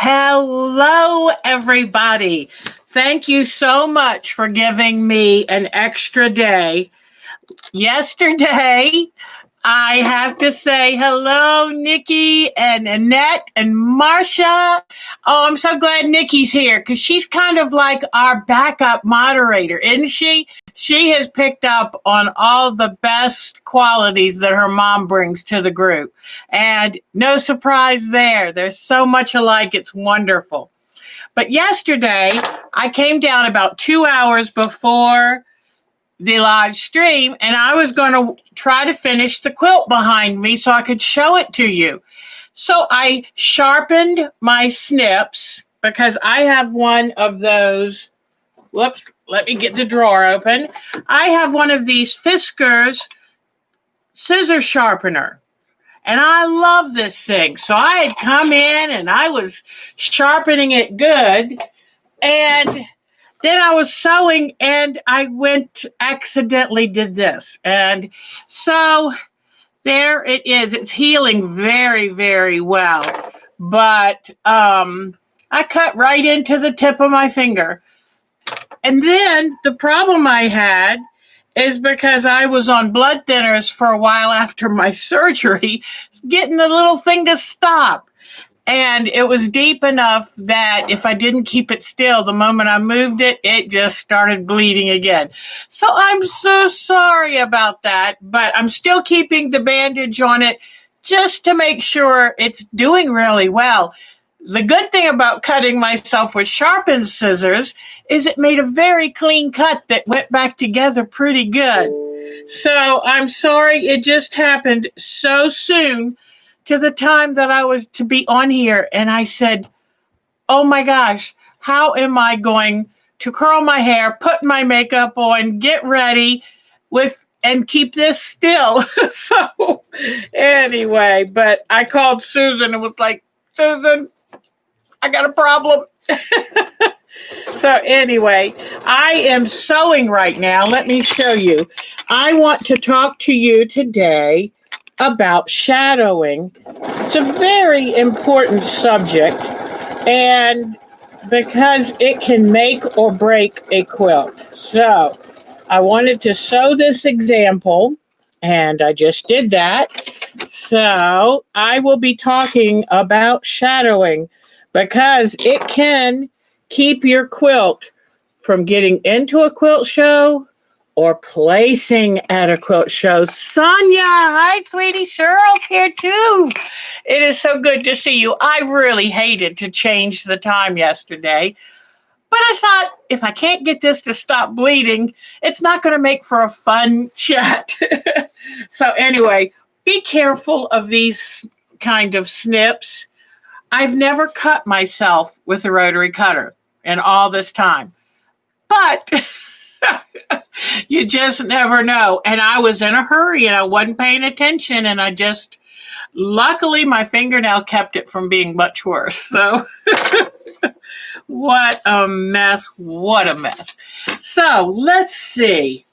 Hello, everybody. Thank you so much for giving me an extra day. Yesterday, I have to say hello, Nikki and Annette and Marcia. Oh, I'm so glad Nikki's here because she's kind of like our backup moderator, isn't she? She has picked up on all the best qualities that her mom brings to the group. And no surprise there. There's so much alike. It's wonderful. But yesterday, I came down about 2 hours before the live stream, and I was going to try to finish the quilt behind me so I could show it to you. So I sharpened my snips because I have one of those. Whoops, let me get the drawer open. I have one of these Fiskars scissor sharpener. And I love this thing. So I had come in and I was sharpening it good. And then I was sewing and I accidentally did this. And so there it is. It's healing very, very well. But I cut right into the tip of my finger. And then the problem I had is because I was on blood thinners for a while after my surgery, getting the little thing to stop. And it was deep enough that if I didn't keep it still, the moment I moved it, it just started bleeding again. So I'm so sorry about that, but I'm still keeping the bandage on it just to make sure it's doing really well. The good thing about cutting myself with sharpened scissors is it made a very clean cut that went back together pretty good. So I'm sorry it just happened so soon to the time that I was to be on here. And I said, oh my gosh, how am I going to curl my hair, put my makeup on, get ready and keep this still? So anyway, but I called Susan and was like, Susan, I got a problem. So anyway, I am sewing right now. Let me show you. I want to talk to you today about shadowing. It's a very important subject, and because it can make or break a quilt. So I wanted to sew this example, and I just did that. So I will be talking about shadowing because it can keep your quilt from getting into a quilt show or placing at a quilt show. Sonia, hi, sweetie. Cheryl's here too. It is so good to see you. I really hated to change the time yesterday, but I thought if I can't get this to stop bleeding, it's not going to make for a fun chat. So anyway, be careful of these kind of snips. I've never cut myself with a rotary cutter in all this time, but you just never know. And I was in a hurry and I wasn't paying attention, and luckily my fingernail kept it from being much worse. So what a mess. So let's see.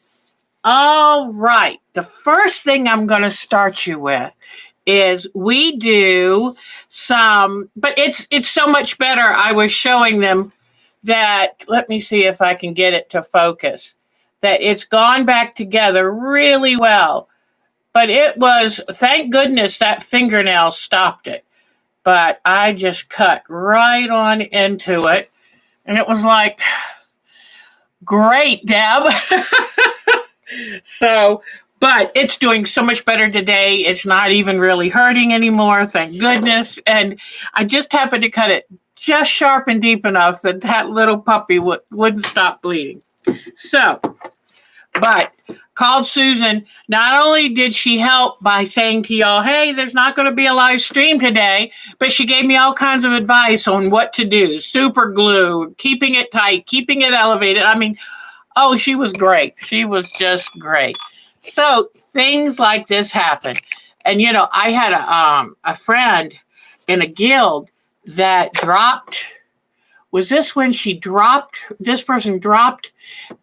All right. The first thing I'm going to start you with is we do some, but it's so much better. I was showing them that, let me see if I can get it to focus, that it's gone back together really well. But it was, thank goodness that fingernail stopped it. But I just cut right on into it. And it was like, great, Deb. So, but it's doing so much better today. It's not even really hurting anymore, thank goodness. And I just happened to cut it just sharp and deep enough that that little puppy wouldn't stop bleeding. So, but called Susan. Not only did she help by saying to y'all, hey, there's not going to be a live stream today, but she gave me all kinds of advice on what to do. Super glue, keeping it tight, keeping it elevated. I mean, oh, she was great. She was just great. So things like this happen. And, you know, I had a friend in a guild that dropped, was this when this person dropped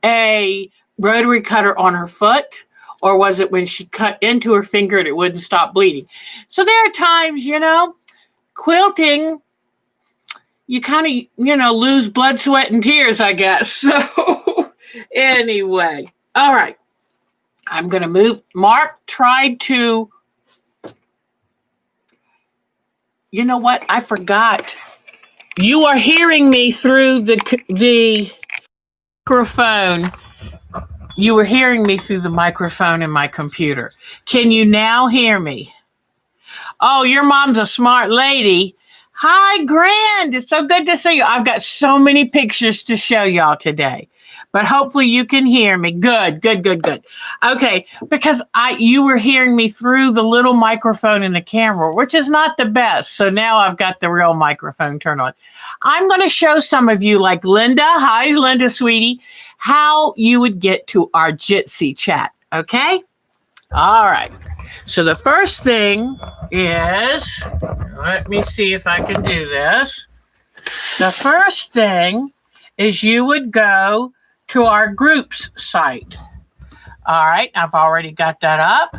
a rotary cutter on her foot, or was it when she cut into her finger and it wouldn't stop bleeding? So there are times, you know, quilting you kind of, lose blood, sweat, and tears, I guess. So, anyway, all right. I'm going to move. Mark tried to, you know what? I forgot. You are hearing me through the microphone. You were hearing me through the microphone in my computer. Can you now hear me? Oh, your mom's a smart lady. Hi, Grand. It's so good to see you. I've got so many pictures to show y'all today, but hopefully you can hear me. Good, good, good, good. Okay, because you were hearing me through the little microphone in the camera, which is not the best. So now I've got the real microphone turned on. I'm going to show some of you, like Linda. Hi, Linda, sweetie, how you would get to our Jitsi chat. Okay? All right. So the first thing is, let me see if I can do this. The first thing is you would go to our groups site. All right, I've already got that up.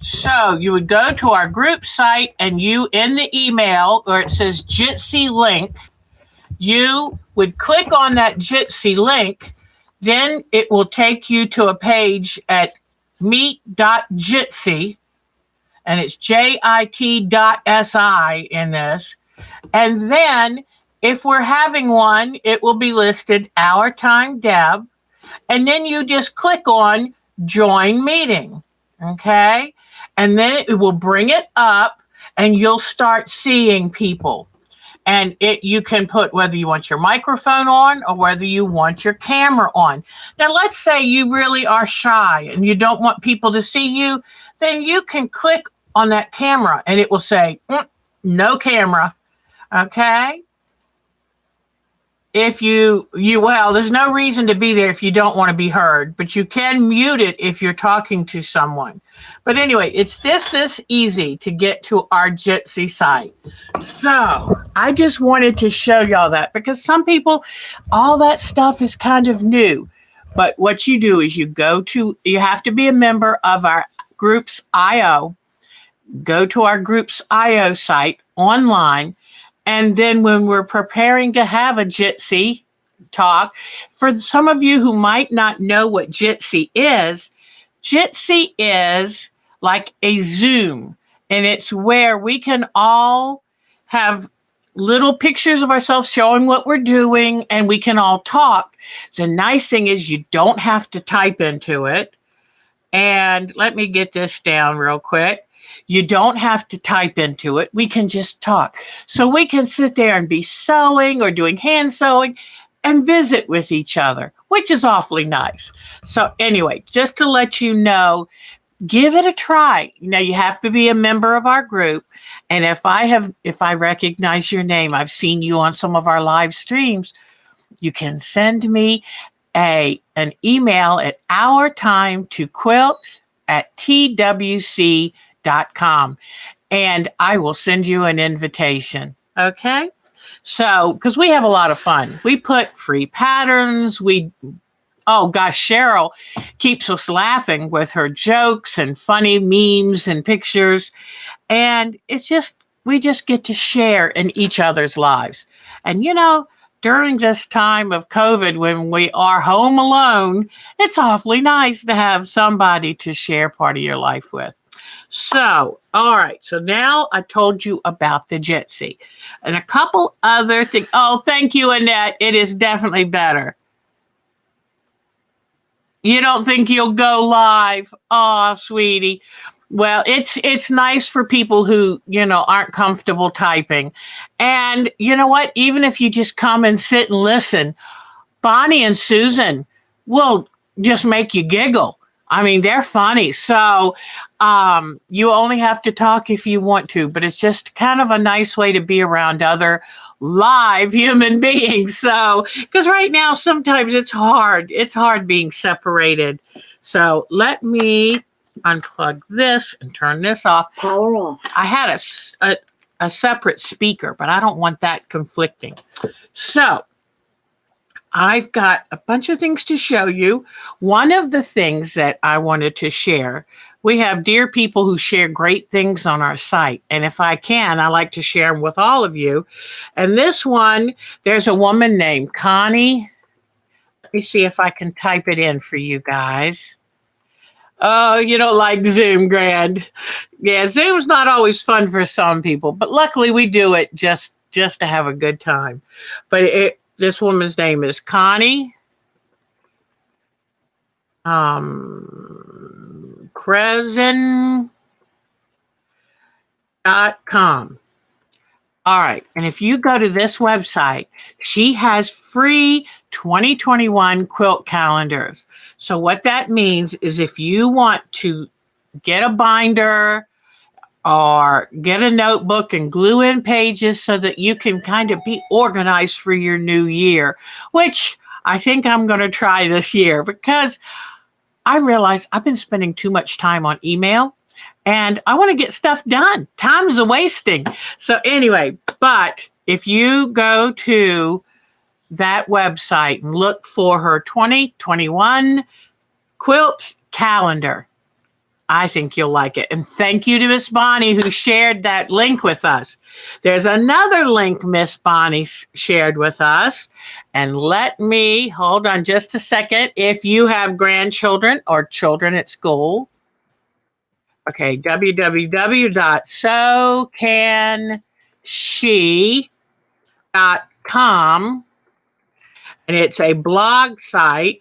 So you would go to our group site, and you, in the email where it says Jitsi link, you would click on that Jitsi link. Then it will take you to a page at meet.jitsi, and it's JIT.SI in this. And then if we're having one, it will be listed Our Time Deb. And then you just click on Join Meeting. Okay? And then it will bring it up, and you'll start seeing people. And you can put whether you want your microphone on or whether you want your camera on. Now, let's say you really are shy and you don't want people to see you, then you can click on that camera and it will say, no camera. Okay? If well, there's no reason to be there if you don't want to be heard, but you can mute it if you're talking to someone. But anyway, it's this easy to get to our Jitsi site. So I just wanted to show y'all that, because some people, all that stuff is kind of new. But what you do is you have to be a member of our Groups IO. Go to our Groups IO site online. And then when we're preparing to have a Jitsi talk, for some of you who might not know what Jitsi is like a Zoom. And it's where we can all have little pictures of ourselves showing what we're doing, and we can all talk. The nice thing is you don't have to type into it. And let me get this down real quick. You don't have to type into it. We can just talk. So we can sit there and be sewing or doing hand sewing and visit with each other, which is awfully nice. So anyway, just to let you know, give it a try. You have to be a member of our group. And if I recognize your name, I've seen you on some of our live streams, you can send me an email at ourtimetoquilt@twc.com, and I will send you an invitation. Okay? So, because we have a lot of fun. We put free patterns. Oh gosh, Cheryl keeps us laughing with her jokes and funny memes and pictures. And we just get to share in each other's lives. And during this time of COVID, when we are home alone, it's awfully nice to have somebody to share part of your life with. So, all right. So now I told you about the Jitsi and a couple other things. Oh, thank you, Annette. It is definitely better. You don't think you'll go live? Oh, sweetie. Well, it's nice for people who, aren't comfortable typing. And you know what? Even if you just come and sit and listen, Bonnie and Susan will just make you giggle. I mean, they're funny. So you only have to talk if you want to, but it's just kind of a nice way to be around other live human beings. So, because right now, sometimes it's hard. It's hard being separated. So let me unplug this and turn this off. Power off. I had a separate speaker, but I don't want that conflicting. So I've got a bunch of things to show you. One of the things that I wanted to share We have dear people who share great things on our site. And if I can, I like to share them with all of you. And this one, there's a woman named Connie. Let me see if I can type it in for you guys. Oh, you don't like Zoom, Grand. Yeah, Zoom's not always fun for some people, but luckily we do it just to have a good time. But this woman's name is Connie Crescent.com. All right. And if you go to this website, she has free 2021 quilt calendars. So what that means is if you want to get a binder or get a notebook and glue in pages so that you can kind of be organized for your new year, which I think I'm going to try this year because I realize I've been spending too much time on email. And I want to get stuff done. Time's a wasting. So anyway, but if you go to that website and look for her 2021 quilt calendar, I think you'll like it. And thank you to Miss Bonnie who shared that link with us. There's another link Miss Bonnie shared with us. And let me, hold on just a second. If you have grandchildren or children at school, okay, www.socanshe.com, and it's a blog site.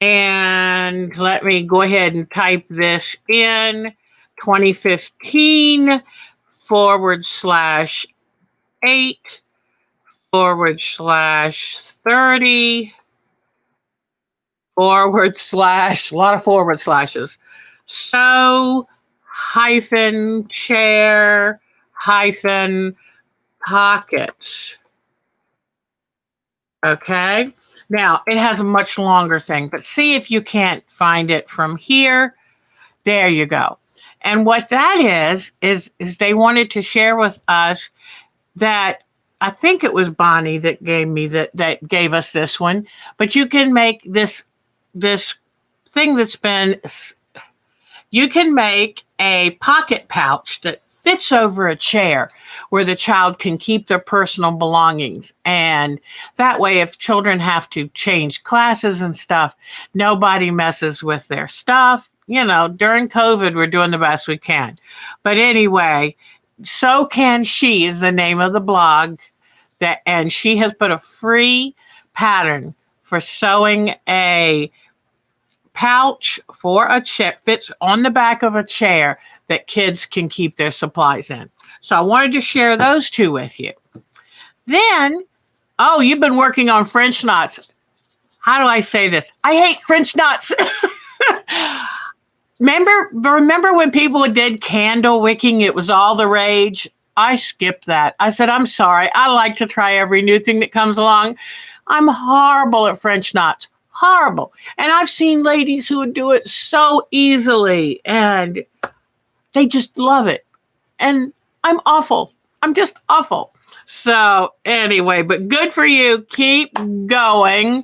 And let me go ahead and type this in, 2015 /8 /30 / a lot of forward slashes. So -chair -pockets. Okay. Now it has a much longer thing, but see if you can't find it from here. There you go. And what that is they wanted to share with us that I think it was Bonnie that gave us this one, but you can make this thing that's been, you can make a pocket pouch that fits over a chair where the child can keep their personal belongings. And that way, if children have to change classes and stuff, nobody messes with their stuff. You know, during COVID, we're doing the best we can. But anyway, So Can She is the name of the blog, and she has put a free pattern for sewing a pouch for a chair, fits on the back of a chair that kids can keep their supplies in. So I wanted to share those two with you. Then, oh, you've been working on French knots. How do I say this? I hate French knots. Remember when people did candle wicking? It was all the rage. I skipped that. I said, I'm sorry. I like to try every new thing that comes along. I'm horrible at French knots. Horrible. And I've seen ladies who would do it so easily and they just love it. And I'm awful. I'm just awful. So anyway, but good for you. Keep going.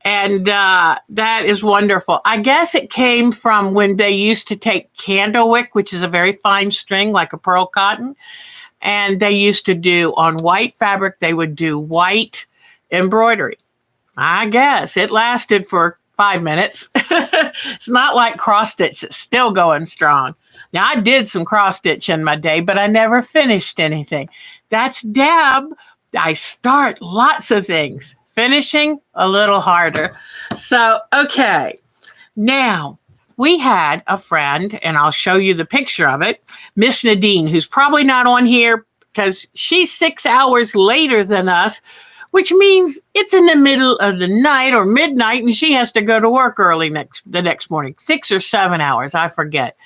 And that is wonderful. I guess it came from when they used to take candle wick, which is a very fine string like a pearl cotton. And they used to do on white fabric, they would do white embroidery. I guess it lasted for 5 minutes. It's not like cross stitch. It's still going strong. Now, I did some cross stitch in my day, but I never finished anything. That's Deb. I start lots of things. Finishing a little harder. So, okay. Now, we had a friend, and I'll show you the picture of it, Miss Nadine, who's probably not on here because she's 6 hours later than us, which means it's in the middle of the night or midnight, and she has to go to work early the next morning, 6 or 7 hours, I forget.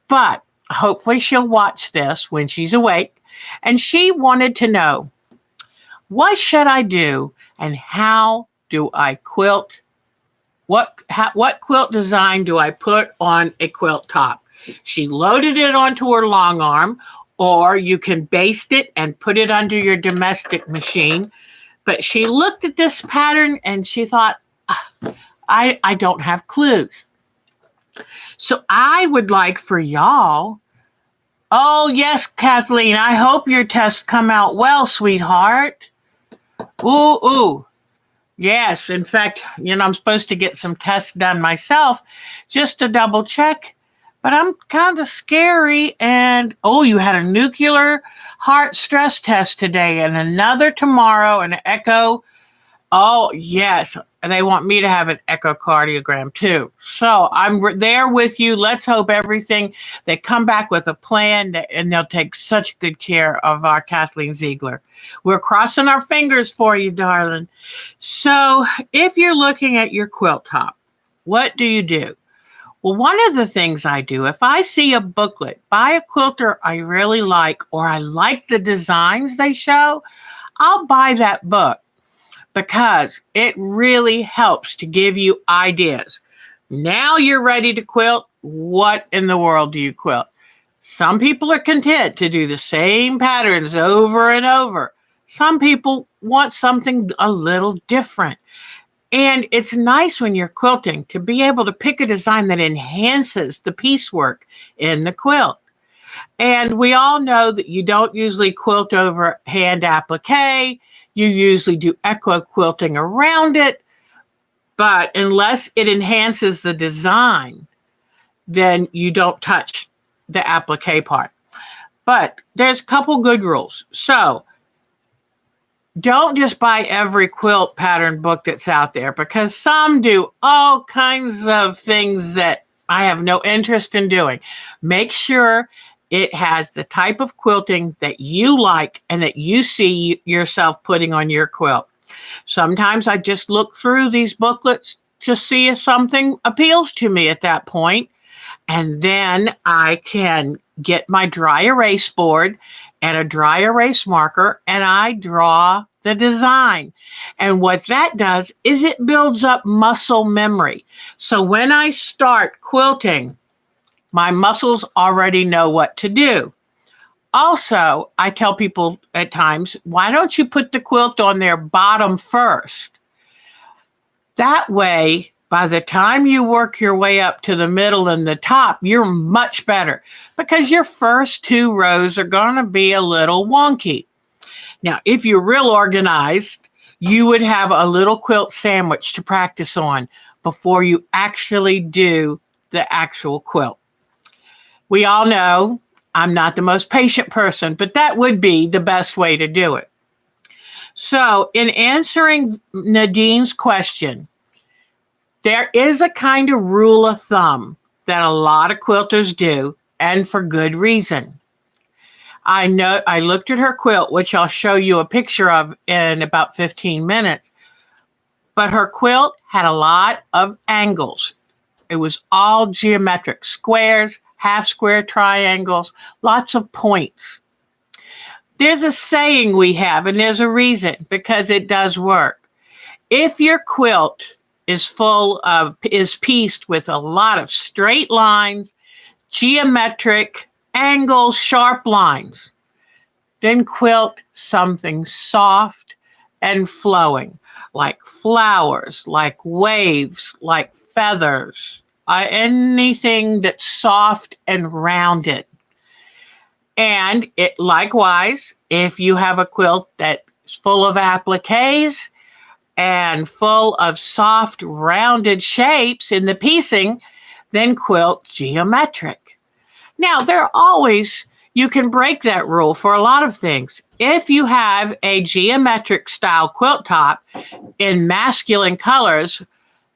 But hopefully she'll watch this when she's awake. And she wanted to know, what should I do and how do I quilt? What quilt design do I put on a quilt top? She loaded it onto her long arm, or you can baste it and put it under your domestic machine. But she looked at this pattern and she thought, I don't have clues. So I would like for y'all. Oh, yes, Kathleen, I hope your tests come out well, sweetheart. Ooh, ooh. Yes, in fact, I'm supposed to get some tests done myself just to double check, but I'm kind of scary. And oh, you had a nuclear heart stress test today and another tomorrow and an echo. Oh, yes. They want me to have an echocardiogram too. So I'm there with you. Let's hope everything, they come back with a plan and they'll take such good care of our Kathleen Ziegler. We're crossing our fingers for you, darling. So if you're looking at your quilt top, what do you do? Well, one of the things I do, if I see a booklet by a quilter I really like, or I like the designs they show, I'll buy that book, because it really helps to give you ideas. Now you're ready to quilt. What in the world do you quilt? Some people are content to do the same patterns over and over. Some people want something a little different. And it's nice when you're quilting to be able to pick a design that enhances the piecework in the quilt. And we all know that you don't usually quilt over hand applique. You usually do echo quilting around it. But unless it enhances the design, then you don't touch the applique part. But there's a couple good rules. So don't just buy every quilt pattern book that's out there, because some do all kinds of things that I have no interest in doing. Make sure it has the type of quilting that you like and that you see yourself putting on your quilt. Sometimes I just look through these booklets to see if something appeals to me at that point. And then I can get my dry erase board and a dry erase marker, and I draw the design. And what that does is it builds up muscle memory. So when I start quilting, my muscles already know what to do. Also, I tell people at times, why don't you put the quilt on their bottom first? That way, by the time you work your way up to the middle and the top, you're much better, because your first two rows are going to be a little wonky. Now, if you're real organized, you would have a little quilt sandwich to practice on before you actually do the actual quilt. We all know I'm not the most patient person, but that would be the best way to do it. So in answering Nadine's question, there is a kind of rule of thumb that a lot of quilters do, and for good reason. I looked at her quilt, which I'll show you a picture of in about 15 minutes, but her quilt had a lot of angles. It was all geometric, squares, half square triangles, lots of points. There's a saying we have, and there's a reason, because it does work. If your quilt is pieced with a lot of straight lines, geometric angles, sharp lines, then quilt something soft and flowing, like flowers, like waves, like feathers, anything that's soft and rounded. And it likewise, if you have a quilt that's full of appliques and full of soft, rounded shapes in the piecing, then quilt geometric. Now, you can break that rule for a lot of things. If you have a geometric style quilt top in masculine colors,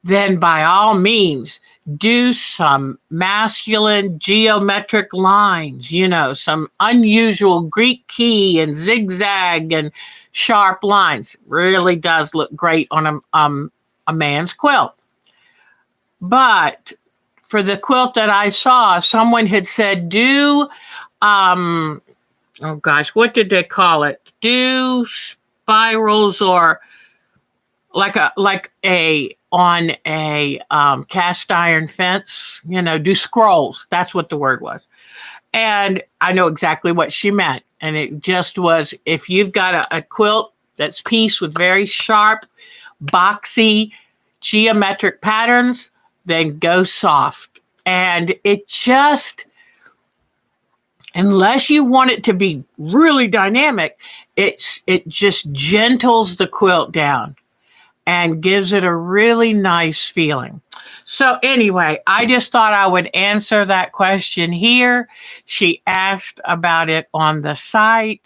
then by all means, do some masculine geometric lines, some unusual Greek key and zigzag and sharp lines. Really does look great on a man's quilt. But for the quilt that I saw, someone had said, what did they call it? Do spirals, or like on a cast iron fence, do scrolls. That's what the word was. And I know exactly what she meant. And it just was, if you've got a quilt that's pieced with very sharp, boxy, geometric patterns, then go soft. And it just, unless you want it to be really dynamic, it just gentles the quilt down and gives it a really nice feeling. So anyway, I just thought I would answer that question here. She asked about it on the site.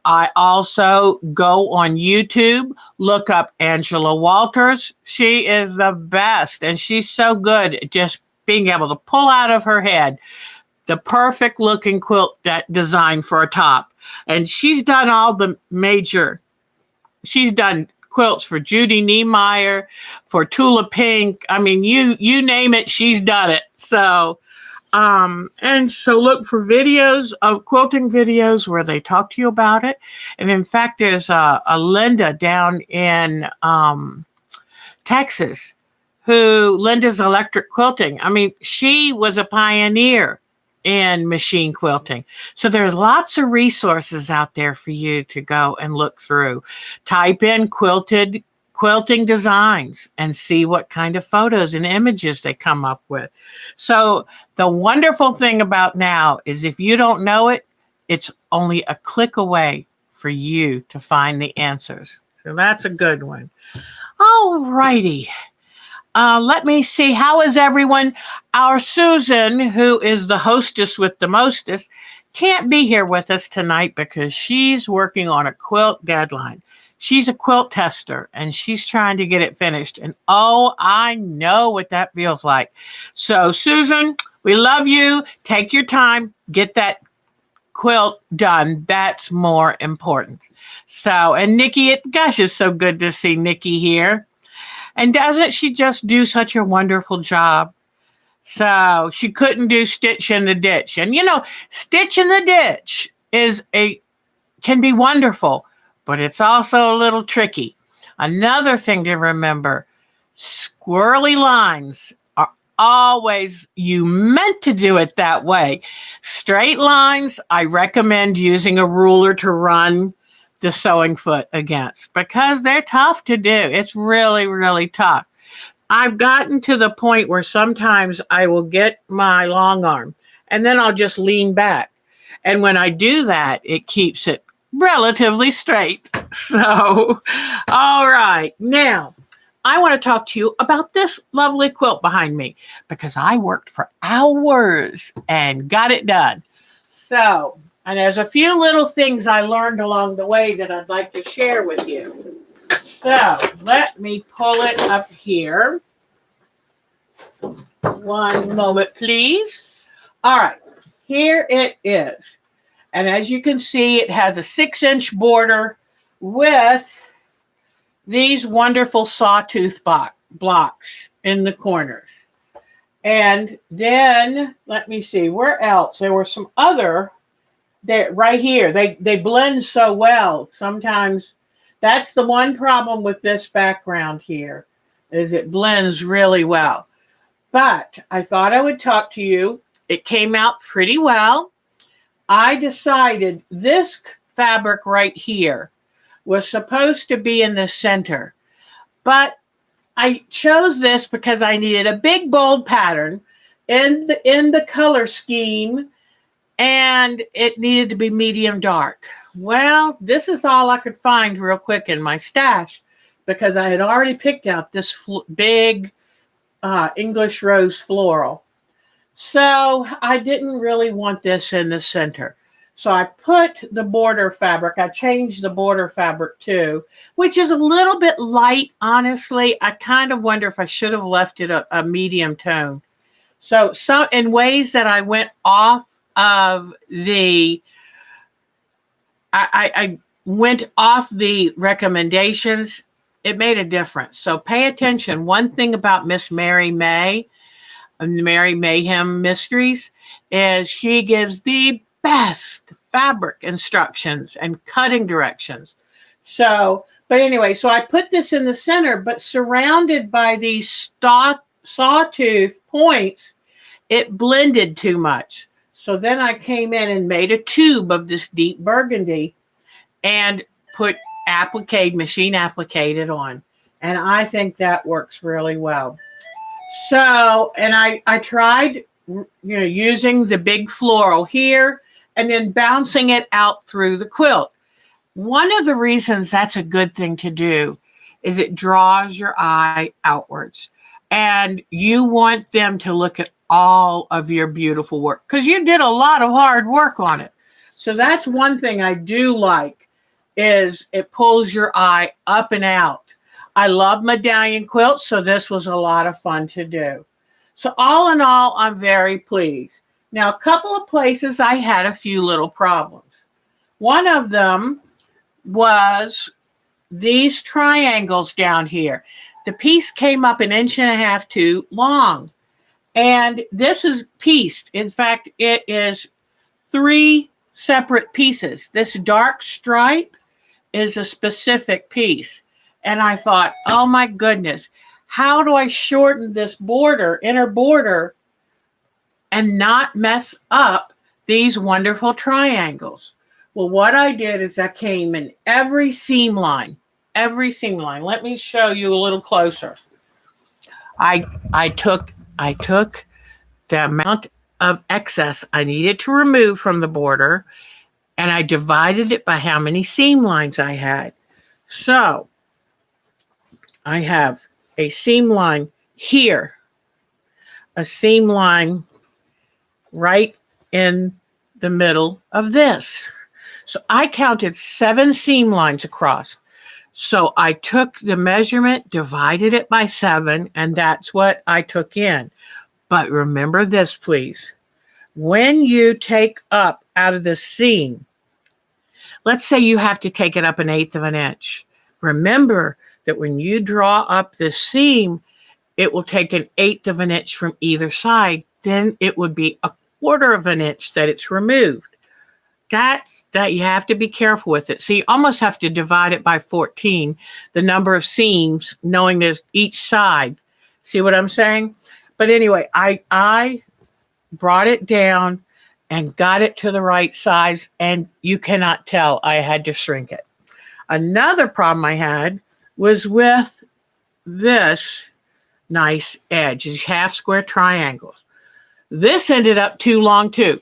I also go on YouTube, look up Angela Walters. She is the best, and she's so good at just being able to pull out of her head the perfect looking quilt design for a top. And she's done all the she's done quilts for Judy Niemeyer, for Tula Pink. I mean, you name it, she's done it. So, and so look for videos of quilting videos where they talk to you about it. And in fact, there's a Linda down in Texas Linda's Electric Quilting. I mean, she was a pioneer in machine quilting. So there's lots of resources out there for you to go and look through. Type in quilting designs and see what kind of photos and images they come up with. So the wonderful thing about now is if you don't know it, it's only a click away for you to find the answers. So that's a good one. All righty. Let me see. How is everyone? Our Susan, who is the hostess with the mostest, can't be here with us tonight because she's working on a quilt deadline. She's a quilt tester and she's trying to get it finished. And oh, I know what that feels like. So Susan, we love you. Take your time. Get that quilt done. That's more important. So, and Nikki, gosh, it's so good to see Nikki here. And doesn't she just do such a wonderful job? So she couldn't do Stitch in the Ditch. And you know, Stitch in the Ditch can be wonderful, but it's also a little tricky. Another thing to remember, squirrely lines are always, you meant to do it that way. Straight lines, I recommend using a ruler to run the sewing foot against because they're tough to do. It's really, really tough. I've gotten to the point where sometimes I will get my long arm and then I'll just lean back. And when I do that, it keeps it relatively straight. So, all right. Now, I want to talk to you about this lovely quilt behind me because I worked for hours and got it done. So, and there's a few little things I learned along the way that I'd like to share with you. So let me pull it up here. One moment, please. All right, here it is. And as you can see, it has a 6-inch border with these wonderful sawtooth blocks in the corners. And then, let me see, where else? There were some other... right here, they blend so well. Sometimes that's the one problem with this background here, is it blends really well. But I thought I would talk to you. It came out pretty well. I decided this fabric right here was supposed to be in the center, but I chose this because I needed a big bold pattern in the color scheme. And it needed to be medium dark. Well, this is all I could find real quick in my stash because I had already picked out this big English rose floral. So I didn't really want this in the center. So I put the border fabric, I changed the border fabric too, which is a little bit light, honestly. I kind of wonder if I should have left it a medium tone. So in ways that I went off of I went off the recommendations, it made a difference. So pay attention. One thing about Miss Mary Mayhem Mysteries is she gives the best fabric instructions and cutting directions. So, but anyway, so I put this in the center, but surrounded by these sawtooth points, it blended too much. So then I came in and made a tube of this deep burgundy and machine appliqued it on. And I think that works really well. So, and I tried, using the big floral here and then bouncing it out through the quilt. One of the reasons that's a good thing to do is it draws your eye outwards. And you want them to look at all of your beautiful work because you did a lot of hard work on it. So that's one thing I do like is it pulls your eye up and out. I love medallion quilts, so this was a lot of fun to do. So all in all, I'm very pleased. Now, a couple of places I had a few little problems. One of them was these triangles down here. The piece came up 1.5 inches too long. And this is pieced. In fact, it is 3 separate pieces. This dark stripe is a specific piece. And I thought, oh my goodness, how do I shorten this border, inner border, and not mess up these wonderful triangles? Well, what I did is I came in every seam line. Let me show you a little closer. I took the amount of excess I needed to remove from the border, and I divided it by how many seam lines I had. So I have a seam line here, a seam line right in the middle of this. So I counted 7 seam lines across. So I took the measurement, divided it by 7, and that's what I took in. But remember this, please. When you take up out of the seam, let's say you have to take it up 1/8 of an inch. Remember that when you draw up the seam, it will take 1/8 of an inch from either side. Then it would be 1/4 of an inch that it's removed. That you have to be careful with it. So you almost have to divide it by 14, the number of seams, knowing there's each side. See what I'm saying? But anyway, I brought it down and got it to the right size, and you cannot tell I had to shrink it. Another problem I had was with this nice edge, these half square triangles. This ended up too long too.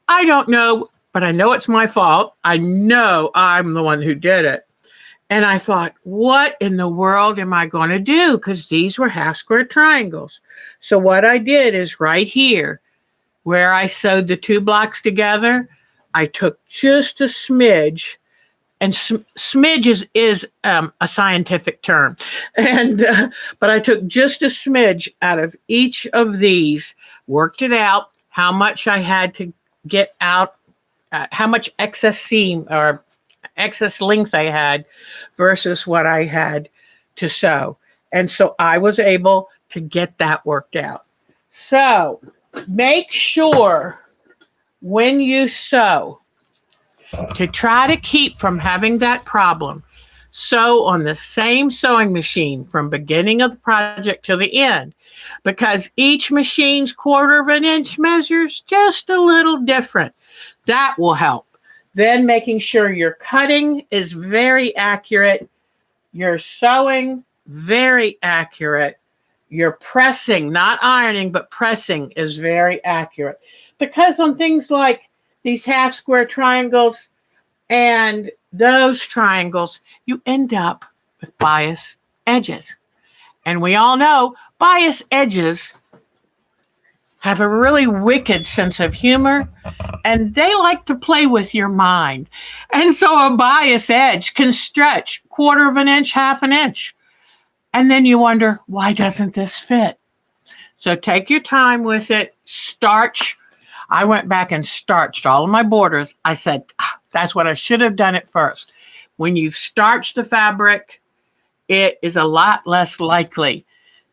I don't know, but I know it's my fault. I know I'm the one who did it. And I thought, what in the world am I going to do? Because these were half square triangles. So what I did is right here, where I sewed the 2 blocks together, I took just a smidge, and smidge is a scientific term, and but I took just a smidge out of each of these, worked it out, how much I had to get out, how much excess seam or excess length I had versus what I had to sew. And so I was able to get that worked out. So make sure when you sew to try to keep from having that problem. Sew on the same sewing machine from beginning of the project to the end, because each machine's 1/4 of an inch measures just a little different. That will help. Then making sure your cutting is very accurate, your sewing very accurate, your pressing, not ironing, but pressing is very accurate. Because on things like these half square triangles and those triangles, you end up with bias edges. And we all know bias edges have a really wicked sense of humor, and they like to play with your mind. And so a bias edge can stretch 1/4 of an inch, 1/2 an inch. And then you wonder, why doesn't this fit? So take your time with it. Starch. I went back and starched all of my borders. I said, that's what I should have done at first. When you've starched the fabric, it is a lot less likely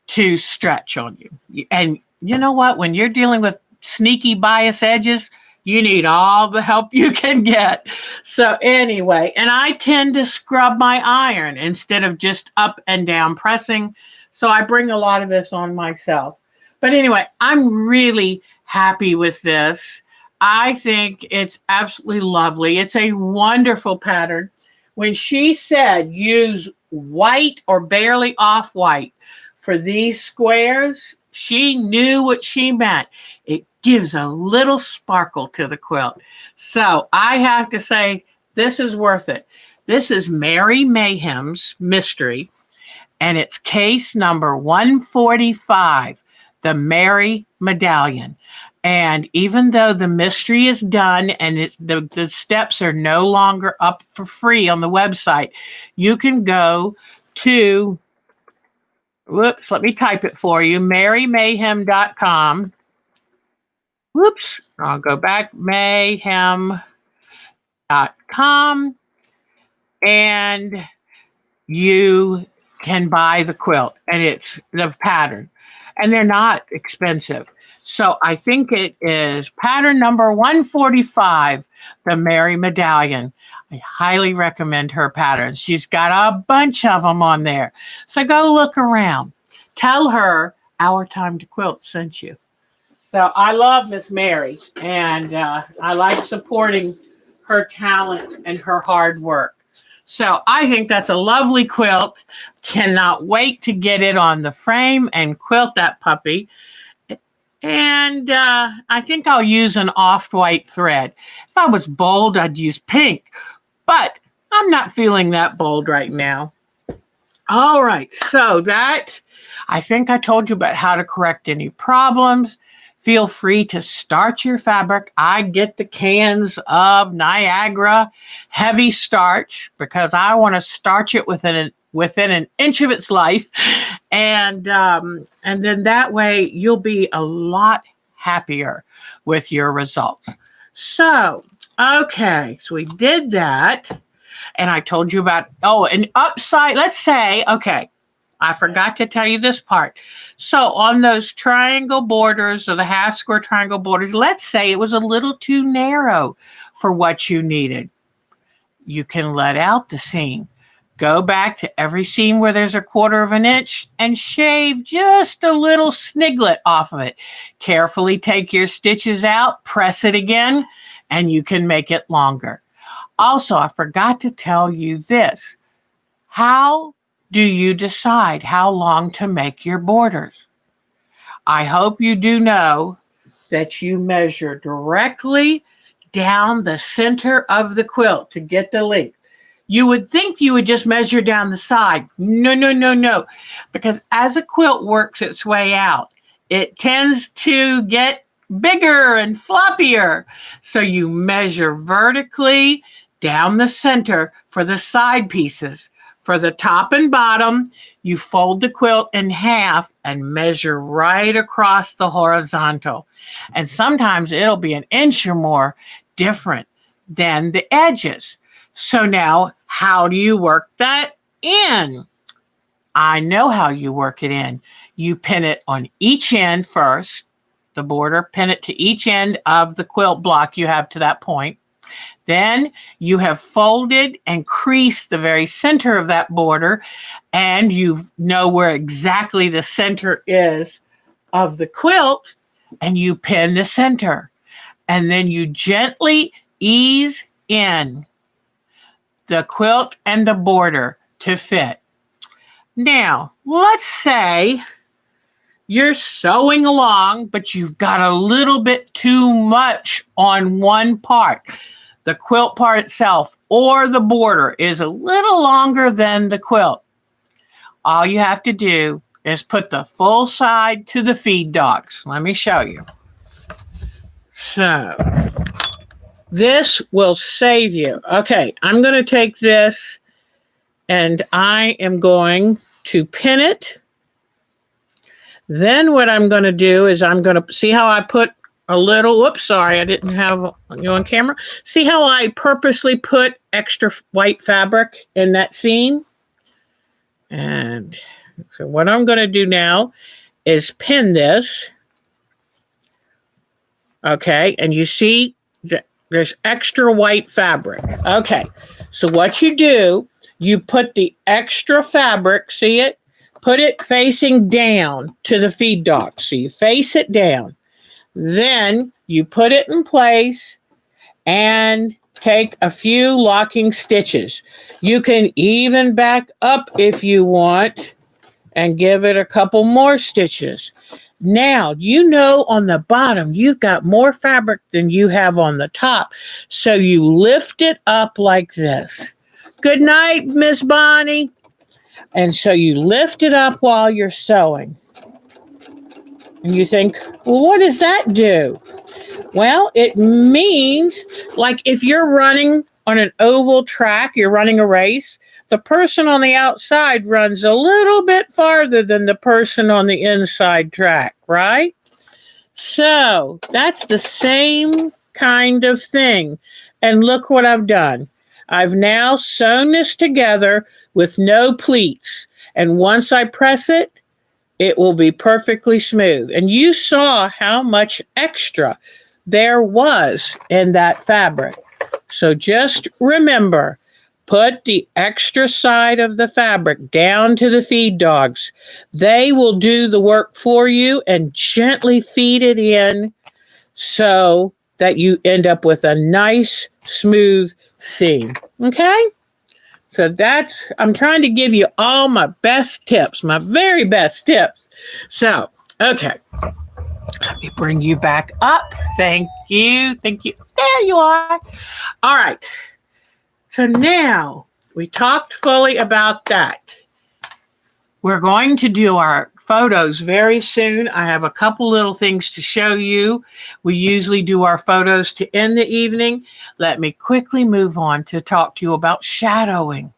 to stretch on you. And you know what? When you're dealing with sneaky bias edges, you need all the help you can get. So anyway, and I tend to scrub my iron instead of just up and down pressing. So I bring a lot of this on myself. But anyway, I'm really happy with this. I think it's absolutely lovely. It's a wonderful pattern. When she said use white or barely off-white for these squares, she knew what she meant. It gives a little sparkle to the quilt. So I have to say, this is worth it. This is Mary Mayhem's Mystery, and it's case number 145, the Mary Medallion. And even though the mystery is done and the steps are no longer up for free on the website, you can go to, whoops, let me type it for you, marymayhem.com. Whoops, I'll go back, mayhem.com, and you can buy the quilt, and it's the pattern, and they're not expensive. So I think it is pattern number 145, the Mary Medallion. I highly recommend her patterns. She's got a bunch of them on there. So go look around. Tell her Our Time to Quilt sent you. So I love Miss Mary, and I like supporting her talent and her hard work. So I think that's a lovely quilt. Cannot wait to get it on the frame and quilt that puppy. And I think I'll use an off-white thread. If I was bold, I'd use pink. But I'm not feeling that bold right now. All right, so that, I think I told you about how to correct any problems. Feel free to starch your fabric. I get the cans of Niagara heavy starch because I want to starch it within an inch of its life. And then that way you'll be a lot happier with your results. So, okay, so we did that. And I told you about, an upside, let's say, okay, I forgot to tell you this part. So on those triangle borders or the half square triangle borders, let's say it was a little too narrow for what you needed. You can let out the seam. Go back to every seam where there's a 1/4 of an inch and shave just a little sniglet off of it. Carefully take your stitches out, press it again, and you can make it longer. Also, I forgot to tell you this. How do you decide how long to make your borders? I hope you do know that you measure directly down the center of the quilt to get the length. You would think you would just measure down the side. No. Because as a quilt works its way out, it tends to get bigger and floppier. So you measure vertically down the center for the side pieces. For the top and bottom, you fold the quilt in half and measure right across the horizontal. And sometimes it'll be an inch or more different than the edges. So now, how do you work that in? I know how you work it in. You pin it on each end first, the border, pin it to each end of the quilt block you have to that point. Then you have folded and creased the very center of that border, and you know where exactly the center is of the quilt, and you pin the center. And then you gently ease in the quilt and the border to fit. Now, let's say you're sewing along, but you've got a little bit too much on one part. The quilt part itself or the border is a little longer than the quilt. All you have to do is put the full side to the feed dogs. Let me show you. So this will save you. Okay, I'm going to take this and I am going to pin it. Then what I'm going to do is I'm going to see how I put a little, whoops, sorry, I didn't have you on camera. See how I purposely put extra white fabric in that seam? And so what I'm going to do now is pin this. Okay, and you see that there's extra white fabric. Okay, so what you do, you put the extra fabric, see it? Put it facing down to the feed dog. So you face it down. Then you put it in place and take a few locking stitches. You can even back up if you want and give it a couple more stitches. Now, you know on the bottom, you've got more fabric than you have on the top. So you lift it up like this. Good night, Miss Bonnie. And so you lift it up while you're sewing. And you think, well, what does that do? Well, it means like if you're running on an oval track, you're running a race, the person on the outside runs a little bit farther than the person on the inside track, right? So that's the same kind of thing. And look what I've done. I've now sewn this together with no pleats. And once I press it, it will be perfectly smooth. And you saw how much extra there was in that fabric. So just remember, put the extra side of the fabric down to the feed dogs. They will do the work for you and gently feed it in so that you end up with a nice, smooth seam. Okay? So I'm trying to give you all my best tips, my very best tips. So, okay. Let me bring you back up. Thank you. Thank you. There you are. All right. So now we talked fully about that. We're going to do our photos very soon. I have a couple little things to show you. We usually do our photos to end the evening. Let me quickly move on to talk to you about shadowing.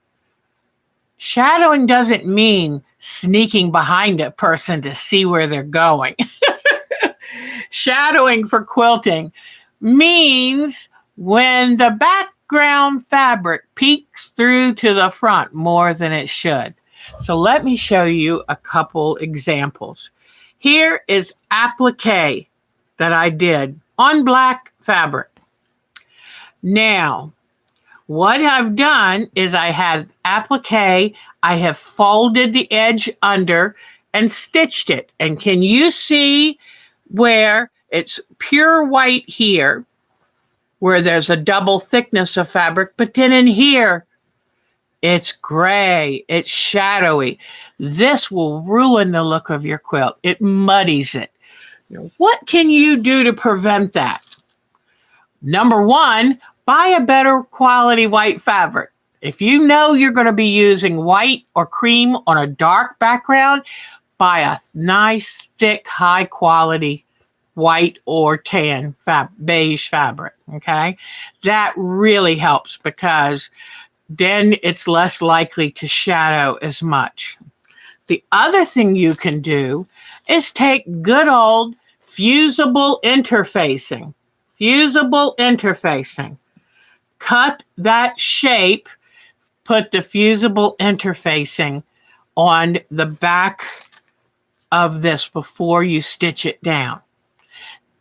Shadowing doesn't mean sneaking behind a person to see where they're going. Shadowing for quilting means when the background fabric peeks through to the front more than it should. So let me show you a couple examples. Here is applique that I did on black fabric. Now, what I've done is I had applique, I have folded the edge under and stitched it. And can you see where it's pure white here, where there's a double thickness of fabric, but then in here, it's gray, it's shadowy. This will ruin the look of your quilt. It muddies it. What can you do to prevent that? Number one, buy a better quality white fabric. If you know you're going to be using white or cream on a dark background, buy a nice, thick, high quality white or tan beige fabric, okay? That really helps because then it's less likely to shadow as much. The other thing you can do is take good old fusible interfacing. Fusible interfacing. Cut that shape, put the fusible interfacing on the back of this before you stitch it down.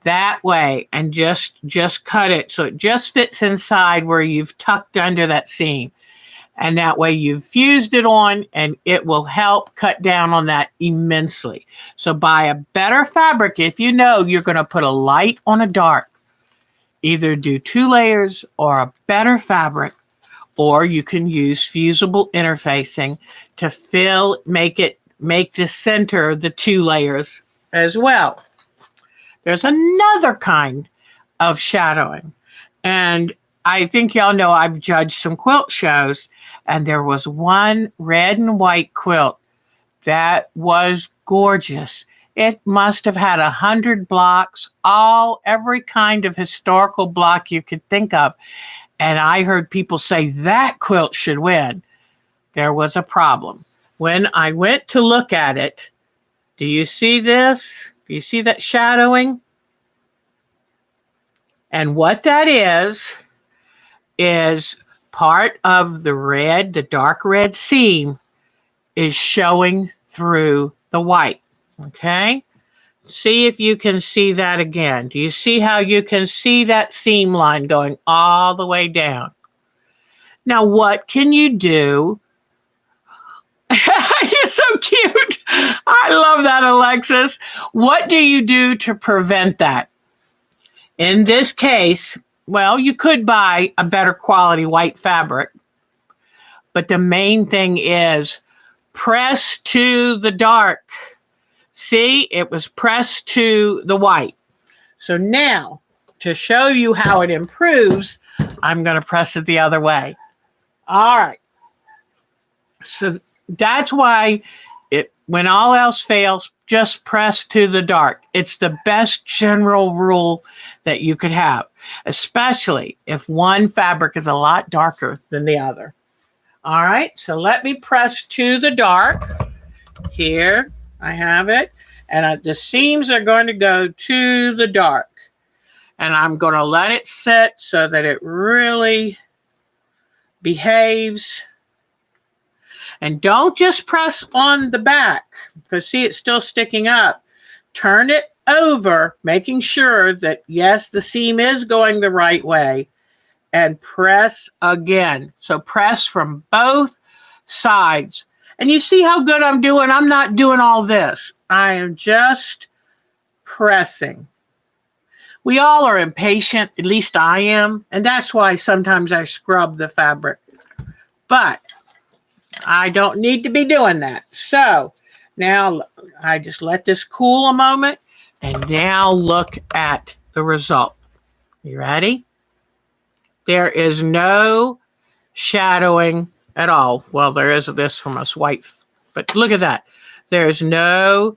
That way, and just cut it so it just fits inside where you've tucked under that seam. And that way you've fused it on and it will help cut down on that immensely. So buy a better fabric if you know you're going to put a light on a dark. Either do 2 layers or a better fabric, or you can use fusible interfacing to make the center the 2 layers as well. There's another kind of shadowing. And I think y'all know I've judged some quilt shows, and there was one red and white quilt that was gorgeous. It must have had 100 blocks, every kind of historical block you could think of. And I heard people say that quilt should win. There was a problem. When I went to look at it, do you see this? Do you see that shadowing? And what that is part of the red, the dark red seam is showing through the white. Okay? See if you can see that again. Do you see how you can see that seam line going all the way down? Now, what can you do? You're so cute. I love that, Alexis. What do you do to prevent that? In this case, well, you could buy a better quality white fabric, but the main thing is press to the dark. See, it was pressed to the white. So now, to show you how it improves, I'm going to press it the other way. All right. So that's why when all else fails, just press to the dark. It's the best general rule that you could have, especially if one fabric is a lot darker than the other. All right, so let me press to the dark. Here, I have it. And the seams are going to go to the dark. And I'm going to let it sit so that it really behaves. And don't just press on the back, because see, it's still sticking up. Turn it over, making sure that, yes, the seam is going the right way, and press again. So press from both sides. And you see how good I'm doing? I'm not doing all this. I am just pressing. We all are impatient, at least I am, and that's why sometimes I scrub the fabric. But I don't need to be doing that. So now I just let this cool a moment, and now look at the result. You ready? There is no shadowing at all. Well, there is this from us white, but look at that. There's no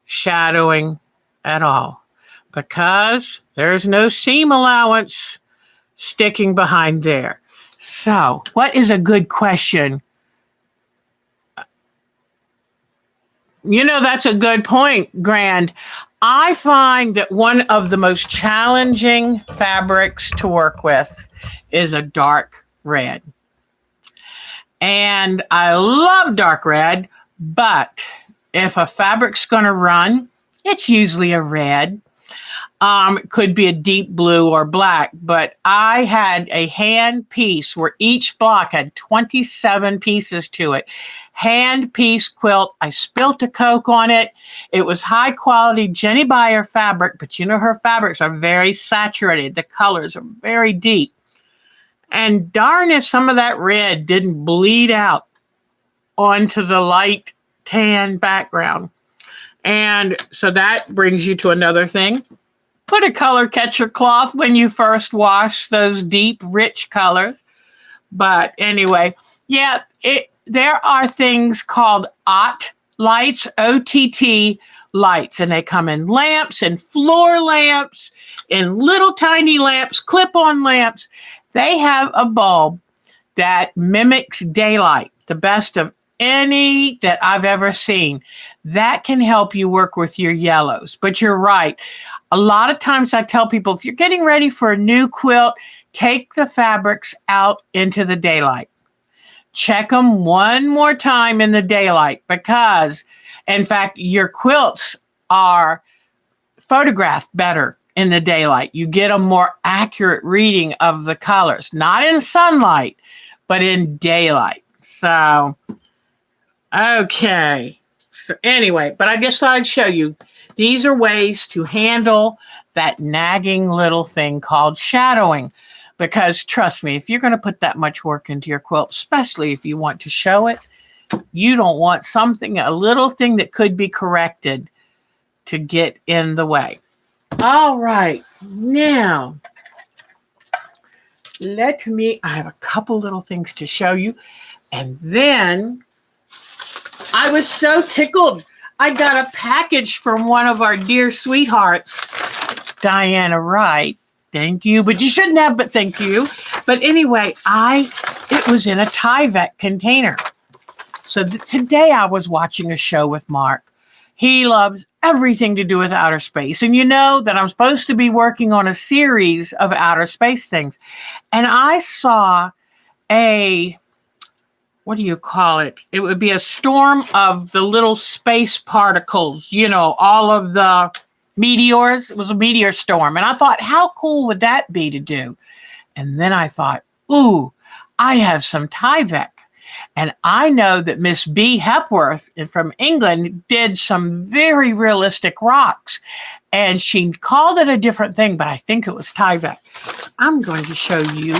shadowing at all because there's no seam allowance sticking behind there. So, what is a good question? You know, that's a good point, Grand. I find that one of the most challenging fabrics to work with is a dark red. And I love dark red, but if a fabric's going to run, it's usually a red. It could be a deep blue or black, but I had a hand piece where each block had 27 pieces to it. Hand piece quilt. I spilt a Coke on it. It was high quality Jenny Beyer fabric, but you know her fabrics are very saturated. The colors are very deep. And darn if some of that red didn't bleed out onto the light tan background. And so that brings you to another thing. Put a color catcher cloth when you first wash those deep, rich colors. But anyway, yeah, there are things called ART lights, OTT lights, and they come in lamps and floor lamps and little tiny lamps, clip-on lamps. They have a bulb that mimics daylight, the best of any that I've ever seen. That can help you work with your yellows. But you're right. A lot of times I tell people, if you're getting ready for a new quilt, take the fabrics out into the daylight. Check them one more time in the daylight because, in fact, your quilts are photographed better in the daylight. You get a more accurate reading of the colors, not in sunlight, but in daylight. So, okay. So anyway, but I just thought I'd show you. These are ways to handle that nagging little thing called shadowing. Because trust me, if you're going to put that much work into your quilt, especially if you want to show it, you don't want something, a little thing that could be corrected to get in the way. All right, now, I have a couple little things to show you. And then I was so tickled. I got a package from one of our dear sweethearts, Diana Wright. Thank you, but you shouldn't have, but thank you. But anyway, it was in a Tyvek container. So today I was watching a show with Mark. He loves everything to do with outer space. And you know that I'm supposed to be working on a series of outer space things. And I saw what do you call it? It would be a storm of the little space particles, you know, all of the meteors. It was a meteor storm. And I thought, how cool would that be to do? And then I thought, ooh, I have some Tyvek. And I know that Miss B. Hepworth from England did some very realistic rocks. And she called it a different thing, but I think it was Tyvek. I'm going to show you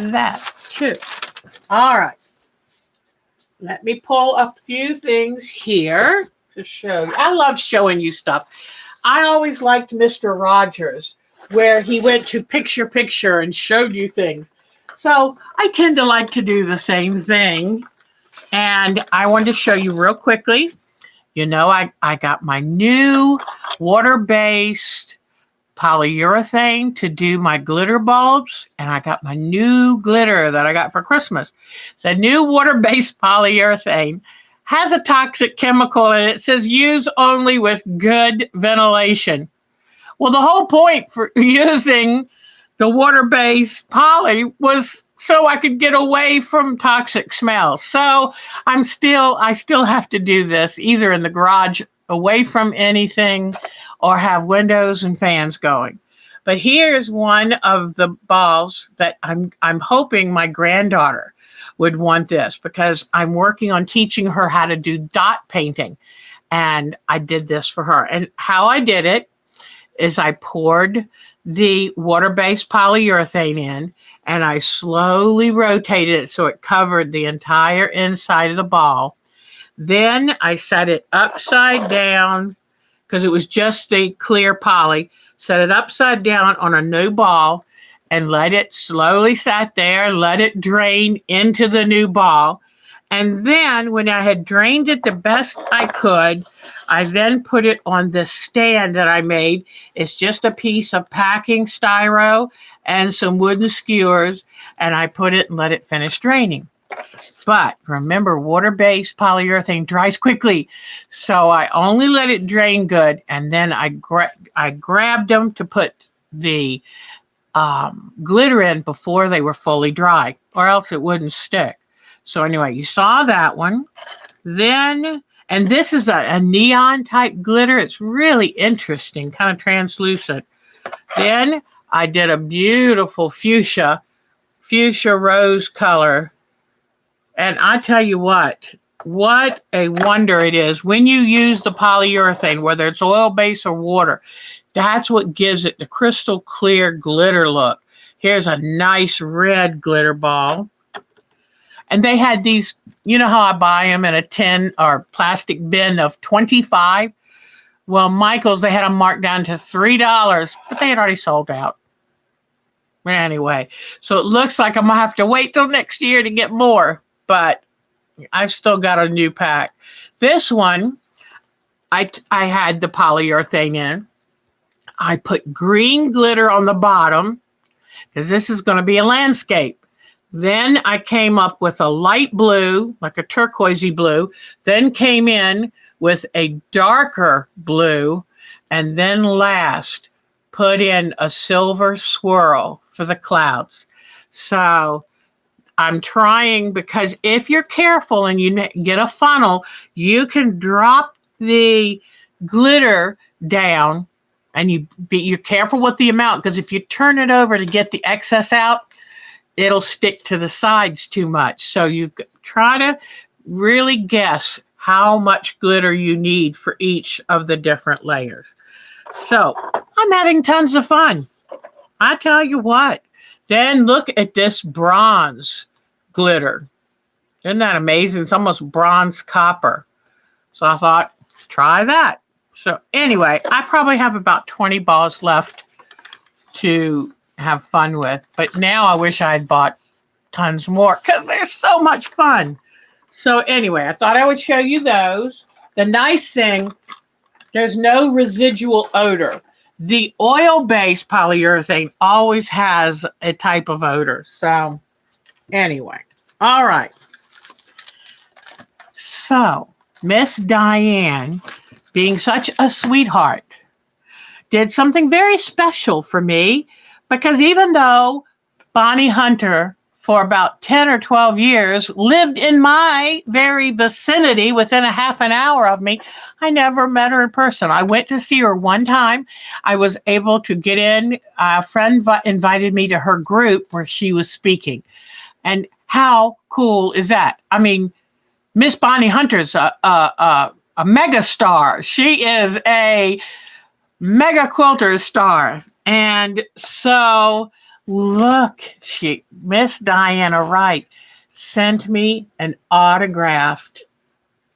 that too. All right. Let me pull a few things here to show you. I love showing you stuff. I always liked Mr. Rogers, where he went to picture picture and showed you things. So I tend to like to do the same thing. And I wanted to show you real quickly. You know, I got my new water-based polyurethane to do my glitter bulbs, and I got my new glitter that I got for Christmas. The new water-based polyurethane has a toxic chemical, and it says use only with good ventilation. Well, the whole point for using the water-based poly was so I could get away from toxic smells. So I still have to do this either in the garage away from anything or have windows and fans going. But here's one of the balls that I'm hoping my granddaughter would want this, because I'm working on teaching her how to do dot painting. And I did this for her. And how I did it is I poured the water-based polyurethane in, and I slowly rotated it so it covered the entire inside of the ball. Then I set it upside down, because it was just the clear poly, set it upside down on a new ball and let it slowly sat there, let it drain into the new ball. And then when I had drained it the best I could, I then put it on this stand that I made. It's just a piece of packing styro and some wooden skewers, and I put it and let it finish draining. But remember, water-based polyurethane dries quickly, so I only let it drain good, and then I grabbed them to put the glitter in before they were fully dry, or else it wouldn't stick. So anyway, you saw that one. Then, and this is a neon type glitter. It's really interesting, kind of translucent. Then I did a beautiful fuchsia rose color. And I tell you what a wonder it is when you use the polyurethane, whether it's oil-based or water. That's what gives it the crystal clear glitter look. Here's a nice red glitter ball. And they had these, you know how I buy them in a tin or plastic bin of 25? Well, Michael's, they had them marked down to $3, but they had already sold out. Anyway, so it looks like I'm going to have to wait till next year to get more, but I've still got a new pack. This one, I had the polyurethane in. I put green glitter on the bottom because this is going to be a landscape. Then I came up with a light blue, like a turquoisey blue, then came in with a darker blue, and then last put in a silver swirl for the clouds. So I'm trying, because if you're careful and you get a funnel, you can drop the glitter down, and you're careful with the amount, because if you turn it over to get the excess out, it'll stick to the sides too much. So you try to really guess how much glitter you need for each of the different layers. So I'm having tons of fun. I tell you what. Then look at this bronze glitter. Isn't that amazing? It's almost bronze copper. So I thought, try that. So anyway, I probably have about 20 balls left to have fun with, but now I wish I had bought tons more because they're so much fun. So anyway, I thought I would show you those. The nice thing, there's no residual odor. The oil-based polyurethane always has a type of odor. So anyway, all right. So Miss Diane, being such a sweetheart, did something very special for me. Because even though Bonnie Hunter, for about 10 or 12 years, lived in my very vicinity within a half an hour of me, I never met her in person. I went to see her one time. I was able to get in. A friend invited me to her group where she was speaking. And how cool is that? I mean, Miss Bonnie Hunter's a mega star. She is a mega quilter star. And so look, Miss Diana Wright sent me an autographed,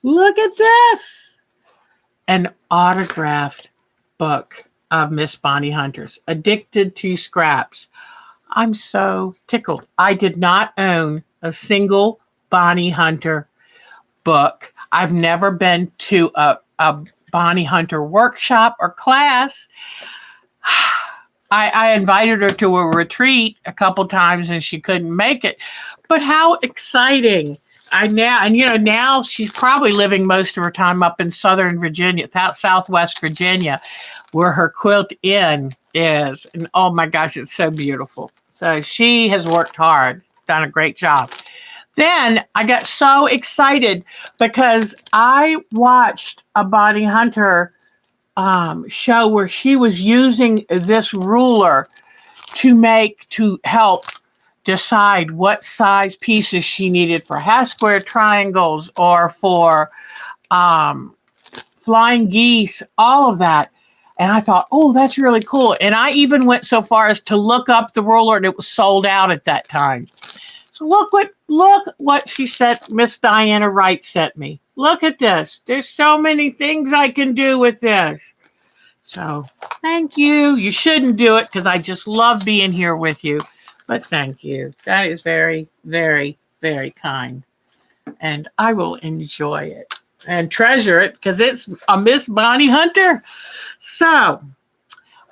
look at this, an autographed book of Miss Bonnie Hunter's, Addicted to Scraps. I'm so tickled. I did not own a single Bonnie Hunter book. I've never been to a Bonnie Hunter workshop or class. I invited her to a retreat a couple times and she couldn't make it. But how exciting. Now she's probably living most of her time up in Southern Virginia, Southwest Virginia, where her quilt inn is. And oh my gosh, it's so beautiful. So she has worked hard, done a great job. Then I got so excited because I watched a Bonnie Hunter show where she was using this ruler to help decide what size pieces she needed for half square triangles or for flying geese, all of that. And I thought, oh, that's really cool. And I even went so far as to look up the ruler, and it was sold out at that time. So look what she sent, Miss Diana Wright sent me. Look at this. There's so many things I can do with this. So thank you. You shouldn't do it because I just love being here with you. But thank you. That is very, very, very kind. And I will enjoy it and treasure it because it's a Miss Bonnie Hunter. So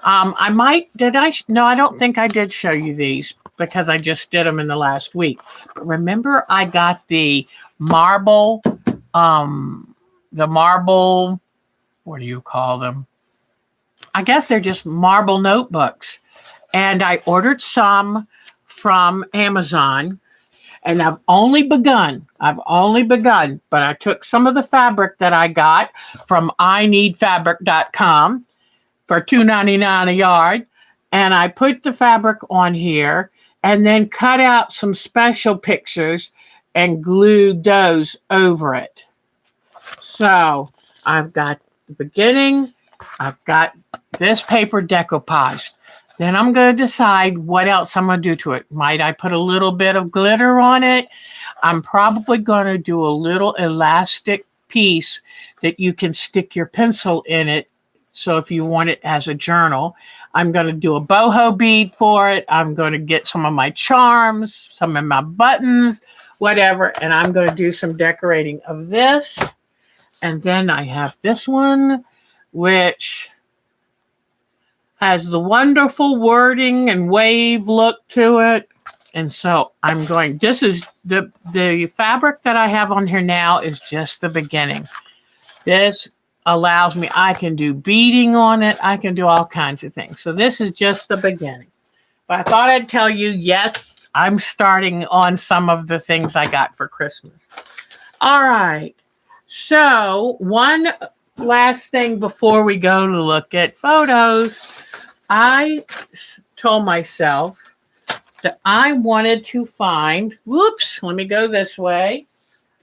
I don't think I did show you these because I just did them in the last week. But remember, I got the marble, what do you call them? I guess they're just marble notebooks. And I ordered some from Amazon. And I've only begun, but I took some of the fabric that I got from ineedfabric.com for $2.99 a yard. And I put the fabric on here and then cut out some special pictures and glued those over it. So I've got the beginning, I've got this paper decoupaged. Then I'm going to decide what else I'm going to do to it. Might I put a little bit of glitter on it? I'm probably going to do a little elastic piece that you can stick your pencil in it. So if you want it as a journal, I'm going to do a boho bead for it. I'm going to get some of my charms, some of my buttons, whatever. And I'm going to do some decorating of this. And then I have this one, which has the wonderful wording and wave look to it. And so this is the fabric that I have on here now is just the beginning. This allows me, I can do beading on it. I can do all kinds of things. So this is just the beginning. But I thought I'd tell you, yes, I'm starting on some of the things I got for Christmas. All right. So one last thing before we go to look at photos. I told myself that I wanted to find, let me go this way.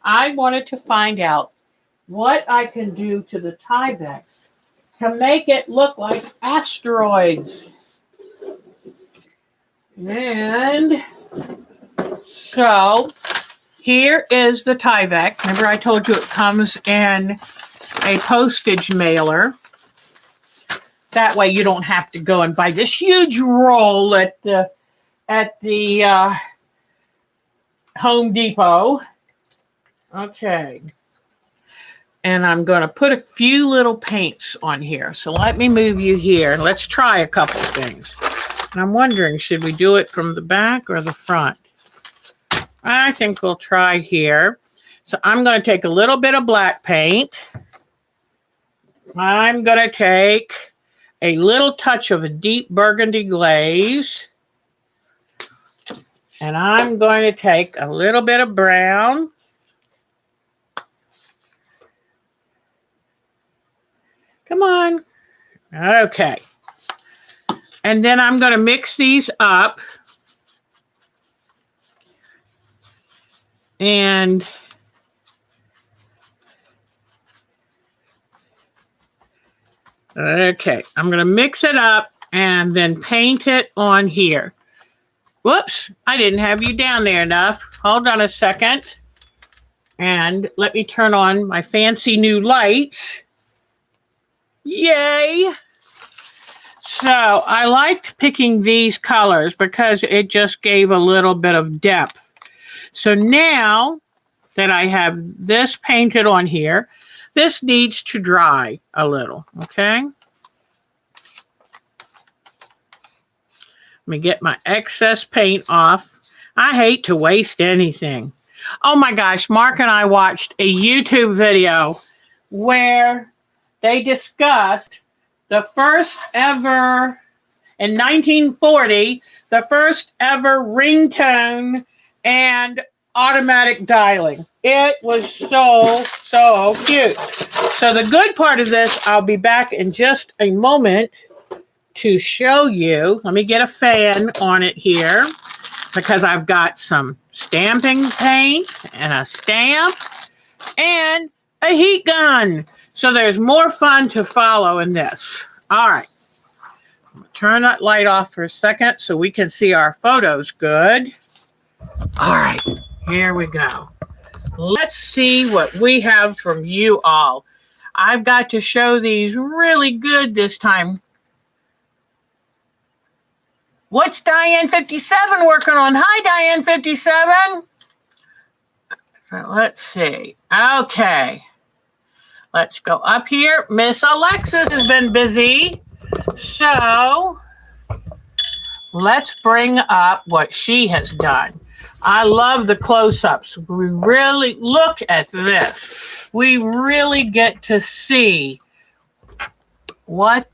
I wanted to find out what I can do to the Tyvek to make it look like asteroids. And so here is the Tyvek. Remember I told you it comes in a postage mailer. That way you don't have to go and buy this huge roll at the Home Depot. Okay. And I'm going to put a few little paints on here. So let me move you here and let's try a couple things. And I'm wondering, should we do it from the back or the front? I think we'll try here. So I'm going to take a little bit of black paint. I'm going to take a little touch of a deep burgundy glaze. And I'm going to take a little bit of brown. Come on. Okay. And then I'm going to mix these up. And okay, I'm going to mix it up and then paint it on here. Whoops, I didn't have you down there enough. Hold on a second. And let me turn on my fancy new lights. Yay! So I liked picking these colors because it just gave a little bit of depth. So now that I have this painted on here, this needs to dry a little, okay? Let me get my excess paint off. I hate to waste anything. Oh my gosh, Mark and I watched a YouTube video where they discussed the first ever, in 1940, the first ever ringtone and automatic dialing. It was so cute. So the good part of this, I'll be back in just a moment to show you. Let me get a fan on it here because I've got some stamping paint and a stamp and a heat gun. So there's more fun to follow in this. All right. I'm going to turn that light off for a second so we can see our photos good. All right, here we go. Let's see what we have from you all. I've got to show these really good this time. What's Diane 57 working on? Hi, Diane 57. So let's see. Okay. Let's go up here. Miss Alexis has been busy. So let's bring up what she has done. I love the close-ups. We really look at this. We really get to see what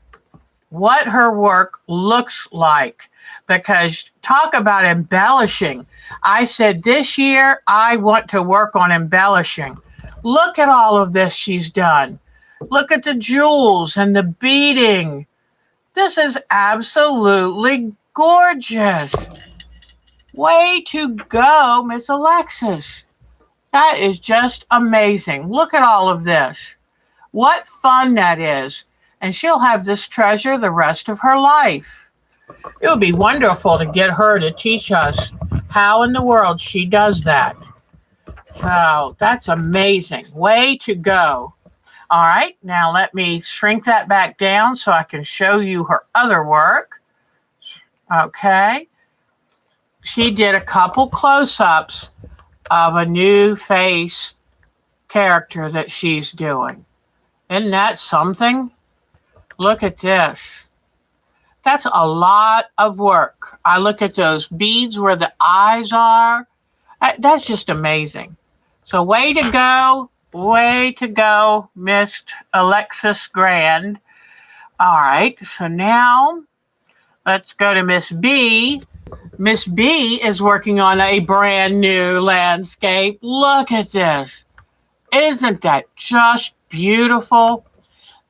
her work looks like, because talk about embellishing. I said this year I want to work on embellishing. Look at all of this she's done. Look at the jewels and the beading. This is absolutely gorgeous. Way to go, Miss Alexis. That is just amazing. Look at all of this. What fun that is. And she'll have this treasure the rest of her life. It would be wonderful to get her to teach us how in the world she does that. So that's amazing. Way to go. All right, now let me shrink that back down so I can show you her other work. Okay. She did a couple close-ups of a new face character that she's doing. Isn't that something? Look at this. That's a lot of work. I look at those beads where the eyes are. That's just amazing. So way to go, Miss Alexis Grand. All right, so now let's go to Miss B. Miss B is working on a brand new landscape. Look at this. Isn't that just beautiful?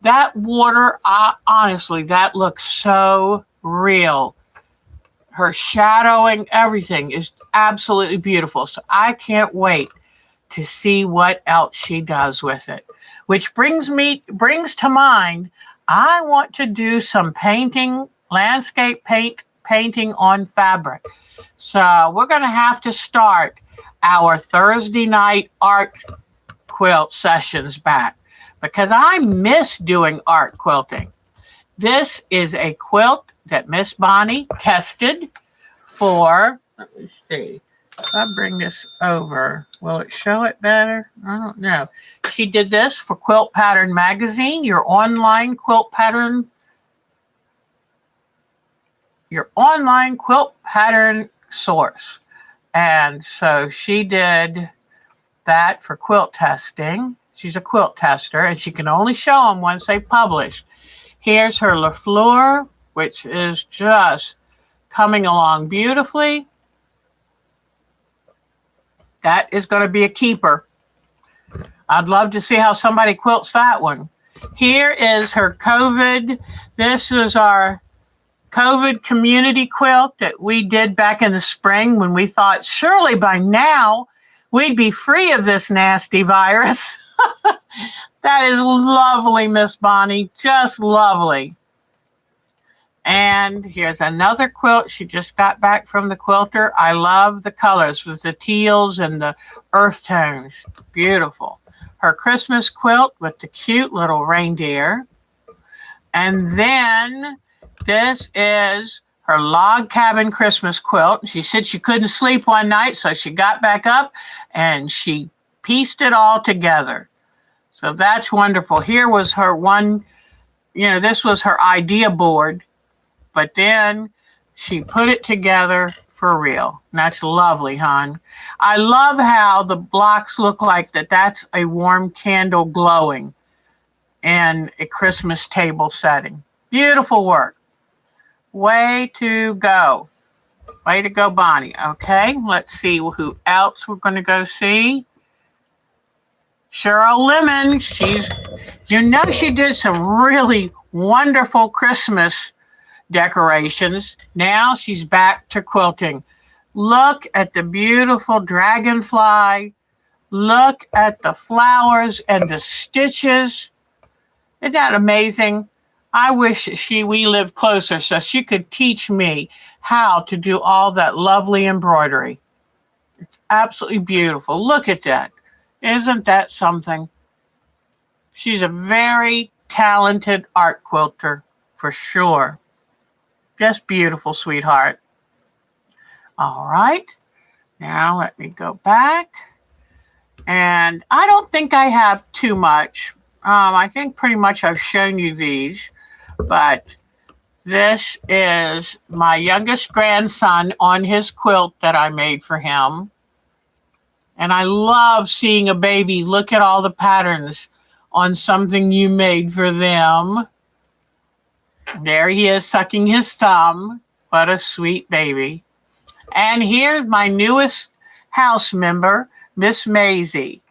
That water, honestly, that looks so real. Her shadowing, everything is absolutely beautiful. So I can't wait to see what else she does with it. Which brings to mind, I want to do some painting, landscape painting on fabric. So we're going to have to start our Thursday night art quilt sessions back, because I miss doing art quilting. This is a quilt that Miss Bonnie tested for, let me see, if I bring this over, will it show it better? I don't know. She did this for Quilt Pattern Magazine, your online quilt pattern source. And so she did that for quilt testing. She's a quilt tester, and she can only show them once they publish. Here's her Le Fleur, which is just coming along beautifully. That is going to be a keeper. I'd love to see how somebody quilts that one. Here is her COVID. This is our COVID community quilt that we did back in the spring when we thought surely by now we'd be free of this nasty virus. That is lovely, Miss Bonnie. Just lovely. And here's another quilt. She just got back from the quilter. I love the colors with the teals and the earth tones. Beautiful. Her Christmas quilt with the cute little reindeer. And then this is her log cabin Christmas quilt. She said she couldn't sleep one night, so she got back up and she pieced it all together. So that's wonderful. Here was her one, this was her idea board, but then she put it together for real. And that's lovely, hon. I love how the blocks look like that's a warm candle glowing in a Christmas table setting. Beautiful work. Way to go. Way to go, Bonnie. Okay, let's see who else we're going to go see. Cheryl Lemon. She did some really wonderful Christmas decorations. Now she's back to quilting. Look at the beautiful dragonfly. Look at the flowers and the stitches. Isn't that amazing? I wish we lived closer so she could teach me how to do all that lovely embroidery. It's absolutely beautiful. Look at that. Isn't that something? She's a very talented art quilter, for sure. Just beautiful, sweetheart. All right. Now let me go back. And I don't think I have too much. I think pretty much I've shown you these. But this is my youngest grandson on his quilt that I made for him. And I love seeing a baby look at all the patterns on something you made for them. There he is sucking his thumb. What a sweet baby. And here's my newest house member, Miss Maisie.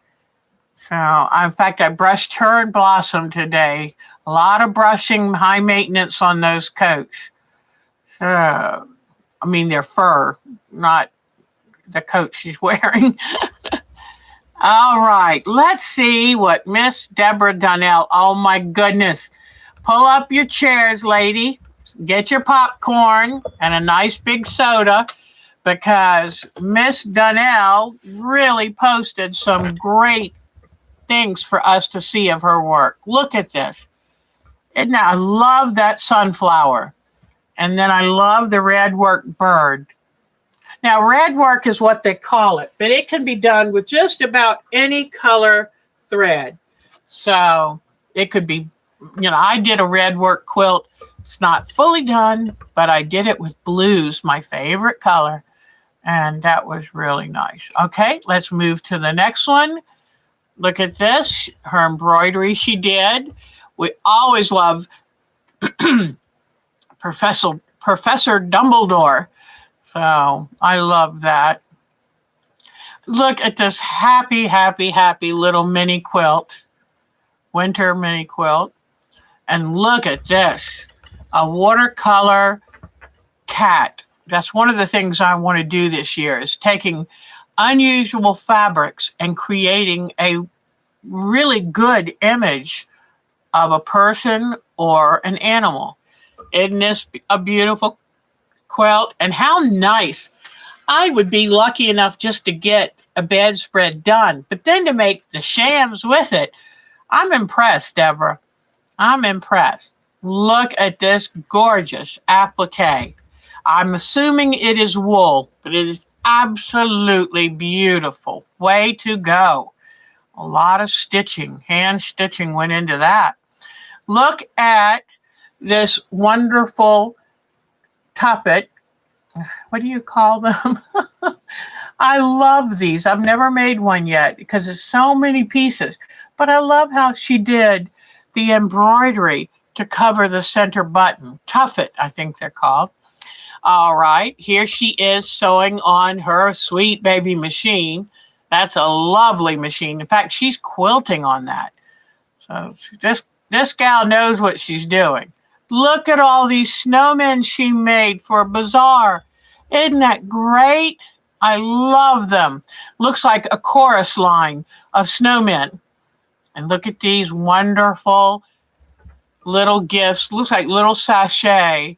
So, in fact, I brushed her and Blossom today. A lot of brushing, high maintenance on those coats. They're fur, not the coat she's wearing. All right, let's see what Miss Deborah Donnell, oh my goodness. Pull up your chairs, lady. Get your popcorn and a nice big soda because Miss Donnell really posted some great things for us to see of her work. Look at this. And I love that sunflower. And then I love the red work bird. Now, red work is what they call it, but it can be done with just about any color thread. So it could be, I did a red work quilt. It's not fully done, but I did it with blues, my favorite color. And that was really nice. Okay, let's move to the next one. Look at this, her embroidery she did. We always love Professor Dumbledore. So I love that. Look at this happy, happy, happy little mini quilt. Winter mini quilt. And look at this, a watercolor cat. That's one of the things I want to do this year is taking unusual fabrics and creating a really good image of a person or an animal. Isn't this a beautiful quilt? And how nice. I would be lucky enough just to get a bedspread done, but then to make the shams with it. I'm impressed, Deborah. I'm impressed. Look at this gorgeous applique. I'm assuming it is wool, but it is absolutely beautiful. Way to go. A lot of stitching, hand stitching went into that. Look at this wonderful tuppet. What do you call them? I love these. I've never made one yet because there's so many pieces. But I love how she did the embroidery to cover the center button. Tuffet, I think they're called. All right, here she is sewing on her sweet baby machine. That's a lovely machine. In fact, she's quilting on that. So this gal knows what she's doing. Look at all these snowmen she made for a bazaar. Isn't that great? I love them. Looks like a chorus line of snowmen. And look at these wonderful little gifts. Looks like little sachet.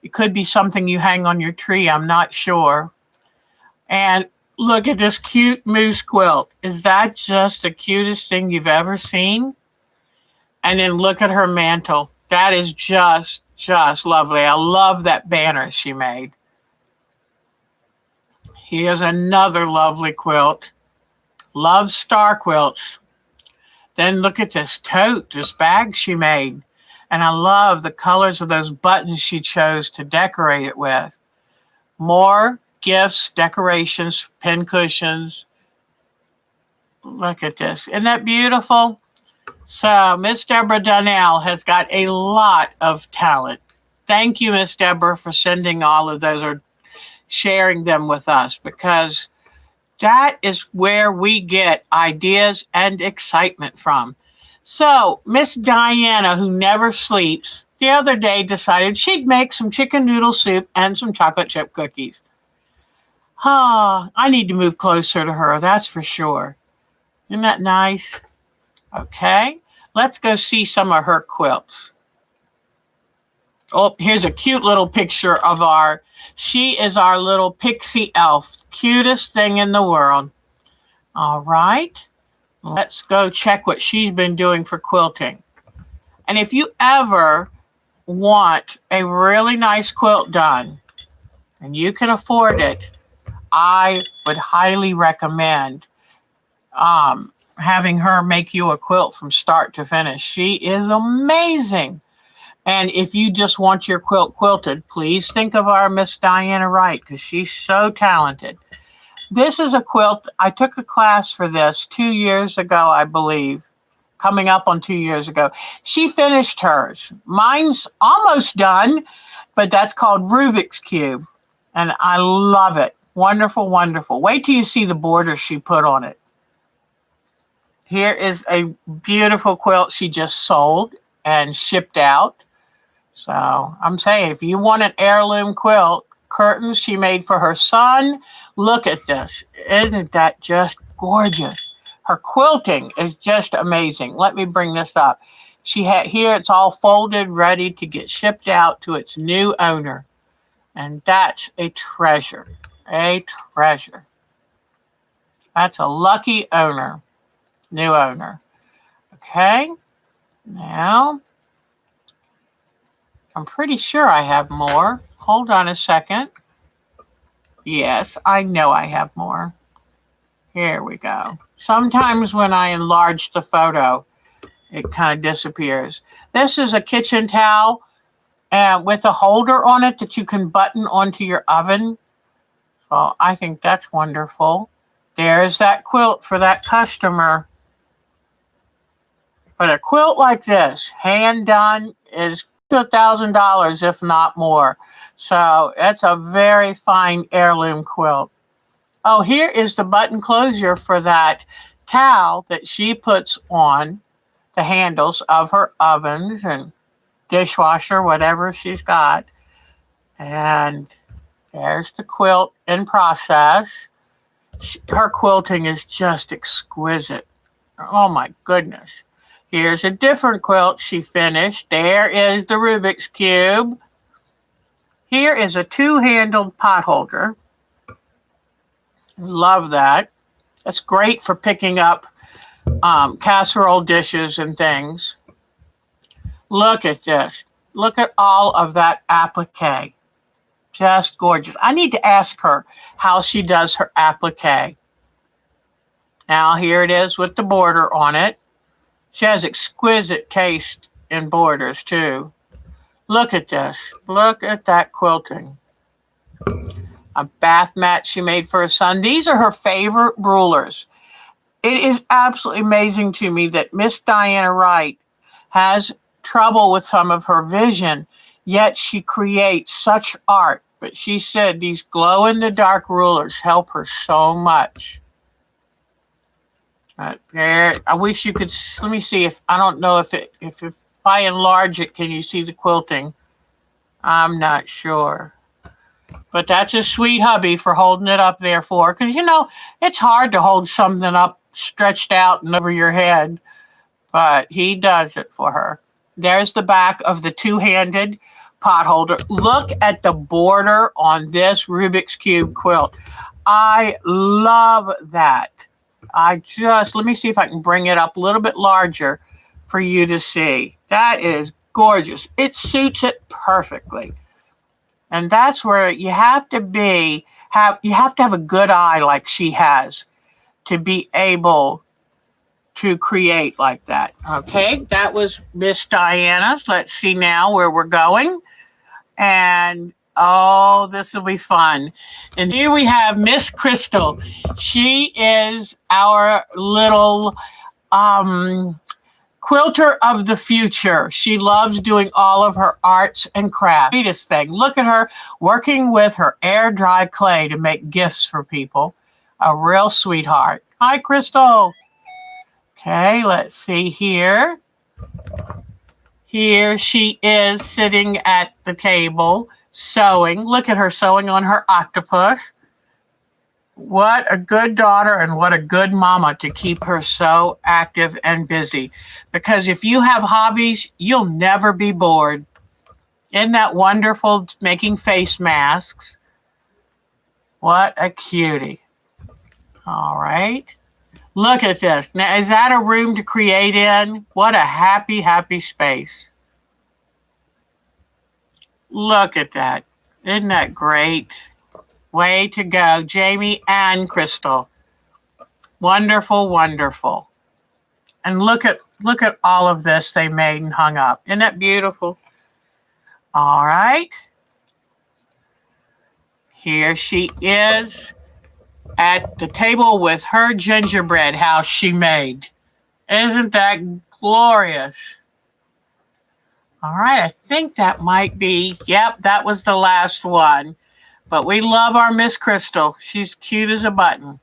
It could be something you hang on your tree. I'm not sure. And look at this cute moose quilt. Is that just the cutest thing you've ever seen? And then look at her mantle. That is just lovely. I love that banner she made. Here's another lovely quilt. Love star quilts. Then look at this tote, this bag she made. And I love the colors of those buttons she chose to decorate it with. More gifts, decorations, pin cushions. Look at this. Isn't that beautiful? So Miss Deborah Donnell has got a lot of talent. Thank you, Miss Deborah, for sending all of those or sharing them with us, because that is where we get ideas and excitement from. So Miss Diana, who never sleeps, the other day decided she'd make some chicken noodle soup and some chocolate chip cookies. I need to move closer to her, that's for sure. Isn't that nice? Okay, let's go see some of her quilts. Oh, here's a cute little picture of she is our little pixie elf. Cutest thing in the world. All right, let's go check what she's been doing for quilting. And if you ever want a really nice quilt done, and you can afford it, I would highly recommend having her make you a quilt from start to finish. She is amazing. And if you just want your quilt quilted, please think of our Miss Diana Wright, because she's so talented. This is a quilt. I took a class for this 2 years ago, I believe, coming up on 2 years ago. She finished hers. Mine's almost done, but that's called Rubik's Cube. And I love it. Wonderful, wonderful. Wait till you see the border she put on it. Here is a beautiful quilt she just sold and shipped out. So I'm saying, if you want an heirloom quilt, curtains she made for her son, look at this. Isn't that just gorgeous? Her quilting is just amazing. Let me bring this up. She had here, it's all folded, ready to get shipped out to its new owner. And that's a treasure. A treasure. That's a lucky owner. New owner. Okay. Now, I'm pretty sure I have more. Hold on a second. Yes, I know I have more. Here we go. Sometimes when I enlarge the photo, it kind of disappears. This is a kitchen towel with a holder on it that you can button onto your oven. So I think that's wonderful. There's that quilt for that customer. But a quilt like this, hand done, is $1,000, if not more. So it's a very fine heirloom quilt. Oh, here is the button closure for that towel that she puts on the handles of her ovens and dishwasher, whatever she's got. And there's the quilt in process. Her quilting is just exquisite. Oh my goodness. Here's a different quilt she finished. There is the Rubik's Cube. Here is a two-handled pot holder. Love that. That's great for picking up casserole dishes and things. Look at this. Look at all of that applique. Just gorgeous. I need to ask her how she does her applique. Now here it is with the border on it. She has exquisite taste in borders, too. Look at this. Look at that quilting. A bath mat she made for her son. These are her favorite rulers. It is absolutely amazing to me that Miss Diana Wright has trouble with some of her vision, yet she creates such art. But she said these glow-in-the-dark rulers help her so much. There, I wish you could. Let me see if I don't know if I enlarge it, can you see the quilting? I'm not sure, but that's a sweet hubby for holding it up there for. Because it's hard to hold something up stretched out and over your head, but he does it for her. There's the back of the two-handed pot holder. Look at the border on this Rubik's Cube quilt. I love that. Let me see if I can bring it up a little bit larger for you to see. That is gorgeous. It suits it perfectly. And that's where you have to have a good eye like she has to be able to create like that. Okay, that was Miss Diana's. Let's see now where we're going. And oh, this will be fun. And here we have Miss Crystal. She is our little quilter of the future. She loves doing all of her arts and crafts. Sweetest thing. Look at her working with her air dry clay to make gifts for people. A real sweetheart. Hi, Crystal. Okay, let's see here. Here she is sitting at the table sewing. Look at her sewing on her octopus. What a good daughter and what a good mama to keep her so active and busy. Because if you have hobbies, you'll never be bored. Isn't that wonderful, making face masks? What a cutie. All right. Look at this. Now, is that a room to create in? What a happy, happy space. Look at that. Isn't that great? Way to go, Jamie and Crystal. Wonderful, wonderful. And look at all of this they made and hung up. Isn't that beautiful? All right. Here she is at the table with her gingerbread house she made. Isn't that glorious? All right, I think that might be, yep, that was the last one. But we love our Miss Crystal. She's cute as a button.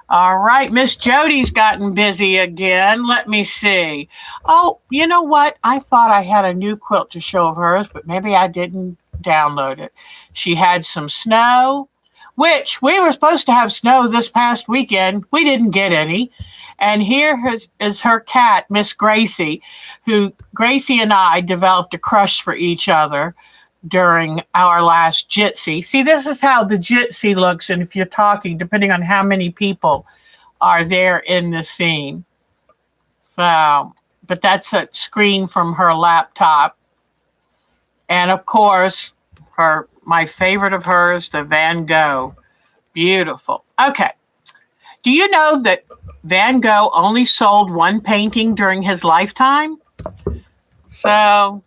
All right, Miss Jody's gotten busy again. Let me see. Oh, you know what? I thought I had a new quilt to show of hers, but maybe I didn't download it. She had some snow, which we were supposed to have snow this past weekend. We didn't get any. And here is her cat, Miss Gracie, who Gracie and I developed a crush for each other during our last Jitsi. See, this is how the Jitsi looks, and if you're talking, depending on how many people are there in the scene. So, but that's a screen from her laptop. And of course, my favorite of hers, the Van Gogh. Beautiful. Okay. Do you know that Van Gogh only sold one painting during his lifetime? So,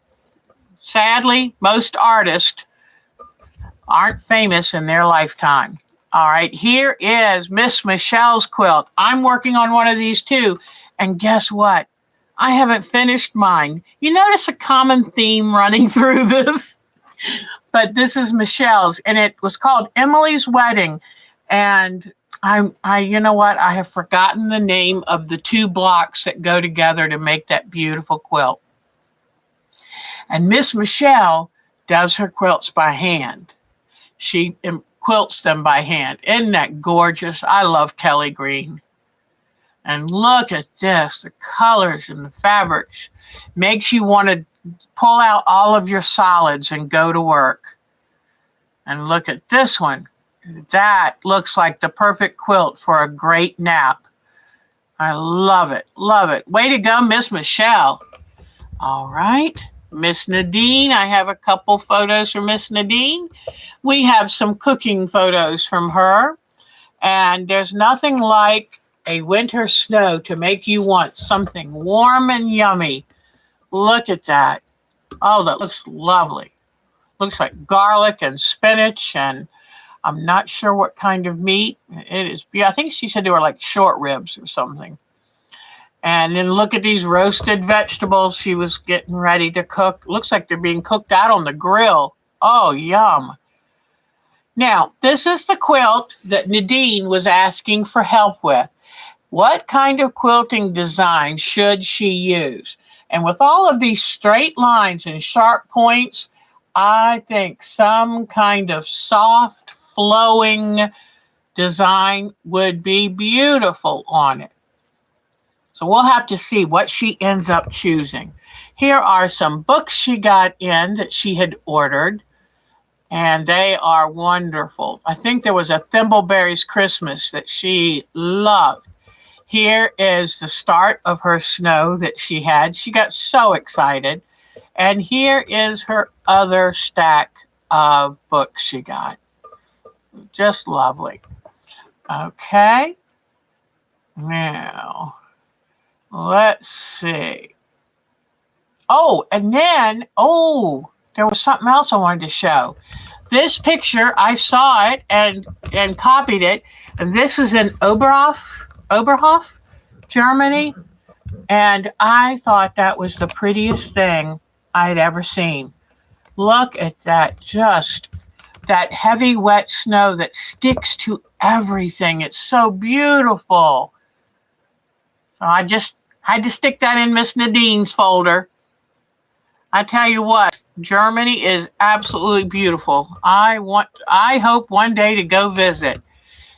sadly, most artists aren't famous in their lifetime. All right, here is Miss Michelle's quilt. I'm working on one of these too. And guess what? I haven't finished mine. You notice a common theme running through this? But this is Michelle's, and it was called Emily's Wedding. And you know what? I have forgotten the name of the two blocks that go together to make that beautiful quilt. And Miss Michelle does her quilts by hand. She quilts them by hand. Isn't that gorgeous? I love Kelly green. And look at this, the colors and the fabrics. Makes you want to pull out all of your solids and go to work. And look at this one. That looks like the perfect quilt for a great nap. I love it. Love it. Way to go, Miss Michelle. All right. Miss Nadine, I have a couple photos from Miss Nadine. We have some cooking photos from her. And there's nothing like a winter snow to make you want something warm and yummy. Look at that. Oh, that looks lovely. Looks like garlic and spinach, and I'm not sure what kind of meat it is. I think she said they were like short ribs or something. And then look at these roasted vegetables she was getting ready to cook. Looks like they're being cooked out on the grill. Oh, yum. Now, this is the quilt that Nadine was asking for help with. What kind of quilting design should she use? And with all of these straight lines and sharp points, I think some kind of soft, flowing design would be beautiful on it. So we'll have to see what she ends up choosing. Here are some books she got in that she had ordered, and they are wonderful. I think there was a Thimbleberry's Christmas that she loved. Here is the start of her snow that she had. She got so excited. And here is her other stack of books she got. Just lovely. Okay. Now, let's see. Oh, and then, there was something else I wanted to show. This picture, I saw it and copied it. And this is in Oberhof, Germany. And I thought that was the prettiest thing I'd ever seen. Look at that, just that heavy, wet snow that sticks to everything. It's so beautiful. So I just had to stick that in Miss Nadine's folder. I tell you what, Germany is absolutely beautiful. I hope one day to go visit.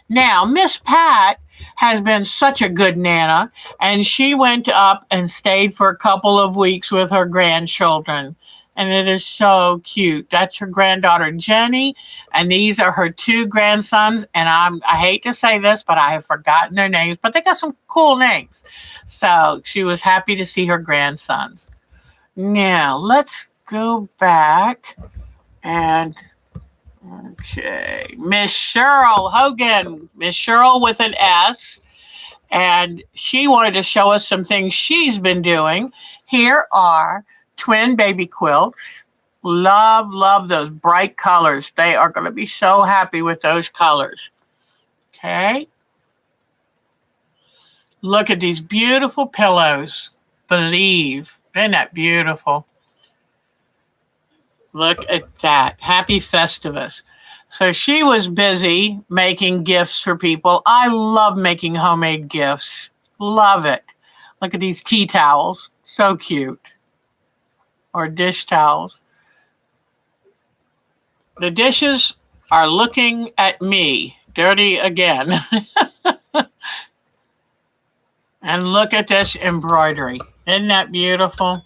Now, Miss Pat has been such a good Nana, and she went up and stayed for a couple of weeks with her grandchildren. And it is so cute. That's her granddaughter, Jenny, and these are her two grandsons. And I hate to say this, but I have forgotten their names, but they got some cool names. So she was happy to see her grandsons. Now, let's go back and, okay, Miss Cheryl Hogan, Miss Cheryl with an S, and she wanted to show us some things she's been doing. Here are twin baby quilts. Love those bright colors. They are going to be so happy with those colors. Okay. Look at these beautiful pillows. Believe. Isn't that beautiful? Look at that. Happy Festivus. So she was busy making gifts for people. I love making homemade gifts. Love it. Look at these tea towels. So cute. Or dish towels. The dishes are looking at me. Dirty again. And look at this embroidery. Isn't that beautiful?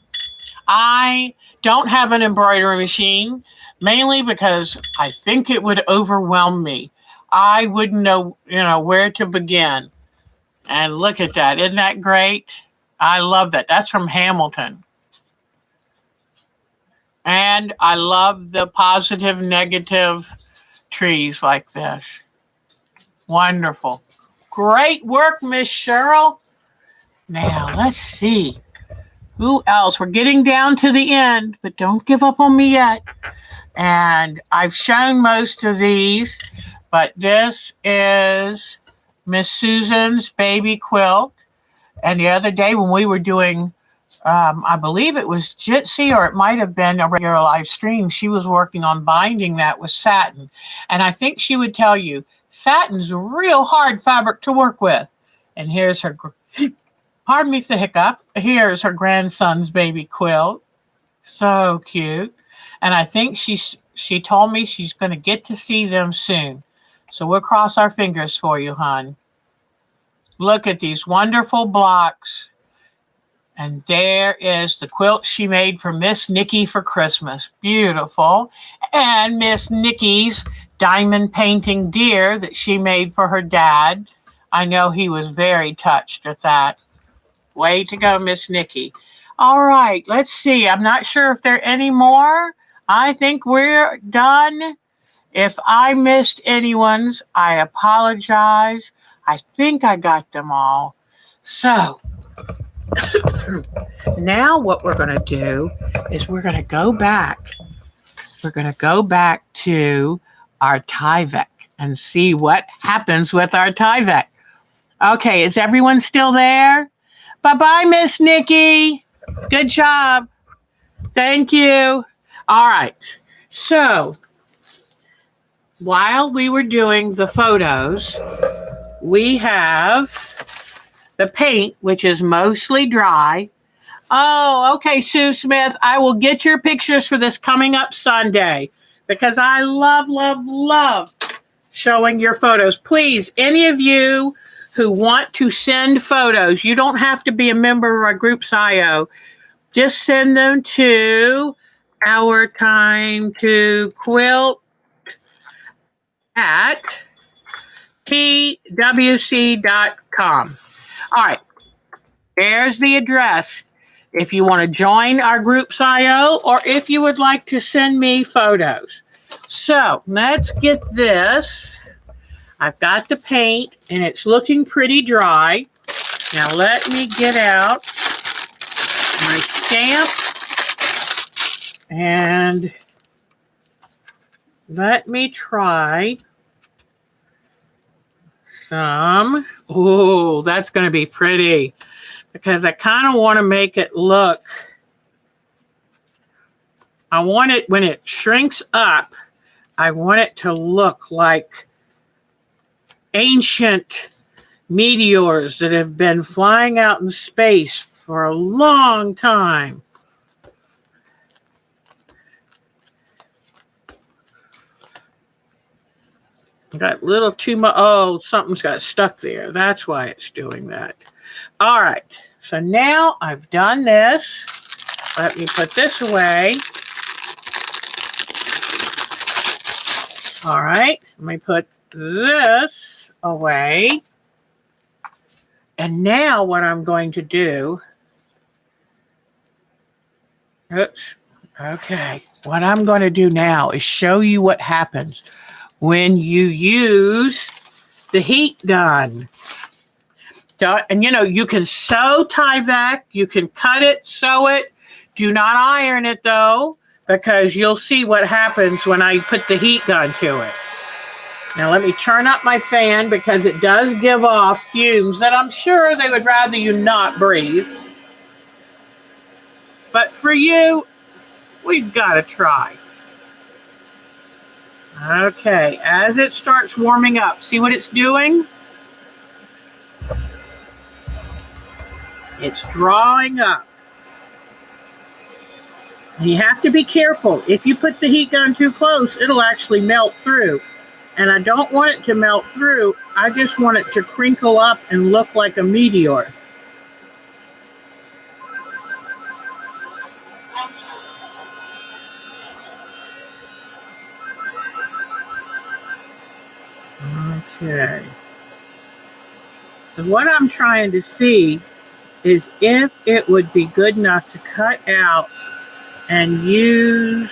I don't have an embroidery machine, mainly because I think it would overwhelm me. I wouldn't know, where to begin. And look at that. Isn't that great? I love that. That's from Hamilton. And I love the positive, negative trees like this. Wonderful. Great work, Miss Cheryl. Now, let's see. Who else? We're getting down to the end, but don't give up on me yet. And I've shown most of these, but this is Miss Susan's baby quilt. And the other day when we were doing, I believe it was Jitsi, or it might have been a regular live stream, she was working on binding that with satin. And I think she would tell you, satin's a real hard fabric to work with. And here's her... Pardon me for the hiccup. Here's her grandson's baby quilt. So cute. And I think she told me she's going to get to see them soon. So we'll cross our fingers for you, hon. Look at these wonderful blocks. And there is the quilt she made for Miss Nikki for Christmas. Beautiful. And Miss Nikki's diamond painting deer that she made for her dad. I know he was very touched at that. Way to go, Miss Nikki. All right, let's see. I'm not sure if there are any more. I think we're done. If I missed anyone's, I apologize. I think I got them all. So, now what we're going to do is we're going to go back. We're going to go back to our Tyvek and see what happens with our Tyvek. Okay, is everyone still there? Bye-bye, Miss Nikki. Good job. Thank you. All right. So, while we were doing the photos, we have the paint, which is mostly dry. Oh, okay, Sue Smith. I will get your pictures for this coming up Sunday because I love showing your photos. Please, any of you who want to send photos, you don't have to be a member of our group's IO. just send them to our time to quilt at twc.com. All right, there's the address. If you want to join our group's IO or if you would like to send me photos. So let's get this. I've got the paint and it's looking pretty dry. Now let me get out my stamp and let me try some. Oh, that's going to be pretty because I kind of want to make it look. I want it when it shrinks up, I want it to look like ancient meteors that have been flying out in space for a long time. Got a little too much. Oh, something's got stuck there. That's why it's doing that. All right. So now I've done this. Let me put this away. All right. Let me put this away. And now what I'm going to do. Oops. Okay. What I'm going to do now is show you what happens when you use the heat gun. And you know, you can sew Tyvek, you can cut it, sew it. Do not iron it though, because you'll see what happens when I put the heat gun to it. Now let me turn up my fan because it does give off fumes that I'm sure they would rather you not breathe. But for you, we've got to try. Okay, as it starts warming up, see what it's doing? It's drawing up. You have to be careful. If you put the heat gun too close, it'll actually melt through. And I don't want it to melt through. I just want it to crinkle up and look like a meteor. Okay. And what I'm trying to see is if it would be good enough to cut out and use.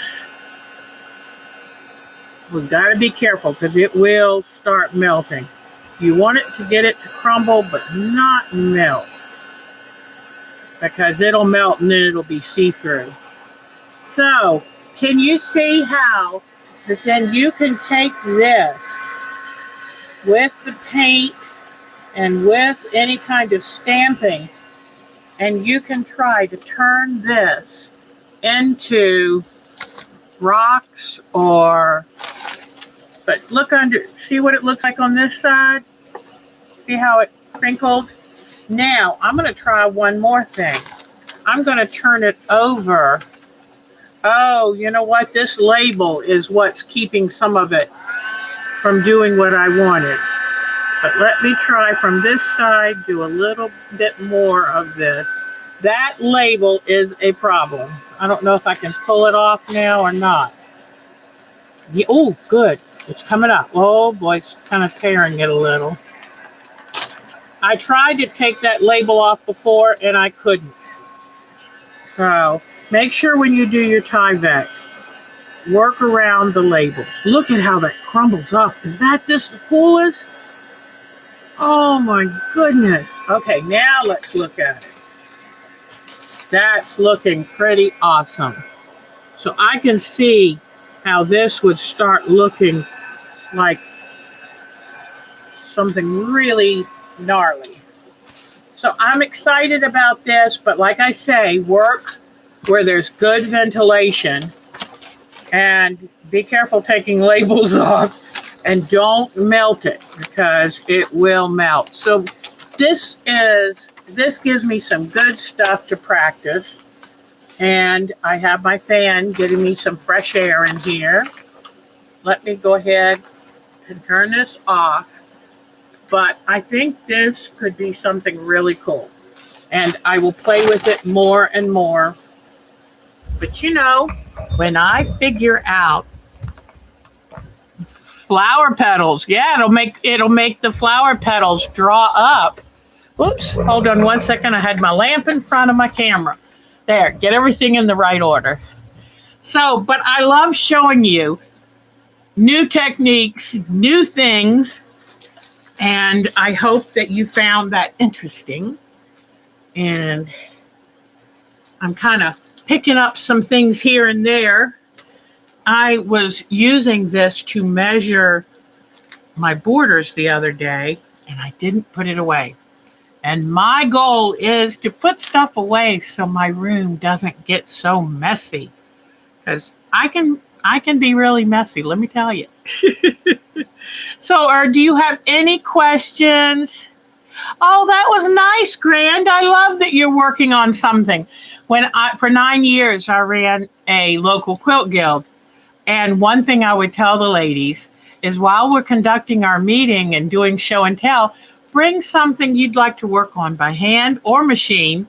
We've got to be careful because it will start melting. You want it to get it to crumble but not melt, because it'll melt and then it'll be see-through. So can you see how that then you can take this with the paint and with any kind of stamping, and you can try to turn this into rocks or, but look under, see what it looks like on this side? See how it crinkled? Now, I'm going to try one more thing. I'm going to turn it over. Oh, you know what? This label is what's keeping some of it from doing what I wanted. But let me try from this side, do a little bit more of this. That label is a problem. I don't know if I can pull it off now or not. Yeah, oh, good. It's coming up. Oh, boy, it's kind of tearing it a little. I tried to take that label off before, and I couldn't. So make sure when you do your Tyvek, work around the labels. Look at how that crumbles up. Is that just the coolest? Oh, my goodness. Okay, now let's look at it. That's looking pretty awesome. So I can see how this would start looking like something really gnarly. So I'm excited about this, but like I say, work where there's good ventilation and be careful taking labels off and don't melt it because it will melt. So this gives me some good stuff to practice. And I have my fan getting me some fresh air in here. Let me go ahead and turn this off. But I think this could be something really cool. And I will play with it more and more But when I figure out flower petals, yeah, it'll make the flower petals draw up. Oops, hold on one second. I had my lamp in front of my camera. There, get everything in the right order. So, but I love showing you new techniques, new things, and I hope that you found that interesting. And I'm kind of picking up some things here and there. I was using this to measure my borders the other day, and I didn't put it away. And my goal is to put stuff away so my room doesn't get so messy. Because I can be really messy, let me tell you. So, do you have any questions? Oh, that was nice, Grand. I love that you're working on something. For 9 years, I ran a local quilt guild. And one thing I would tell the ladies is while we're conducting our meeting and doing show and tell, bring something you'd like to work on by hand or machine.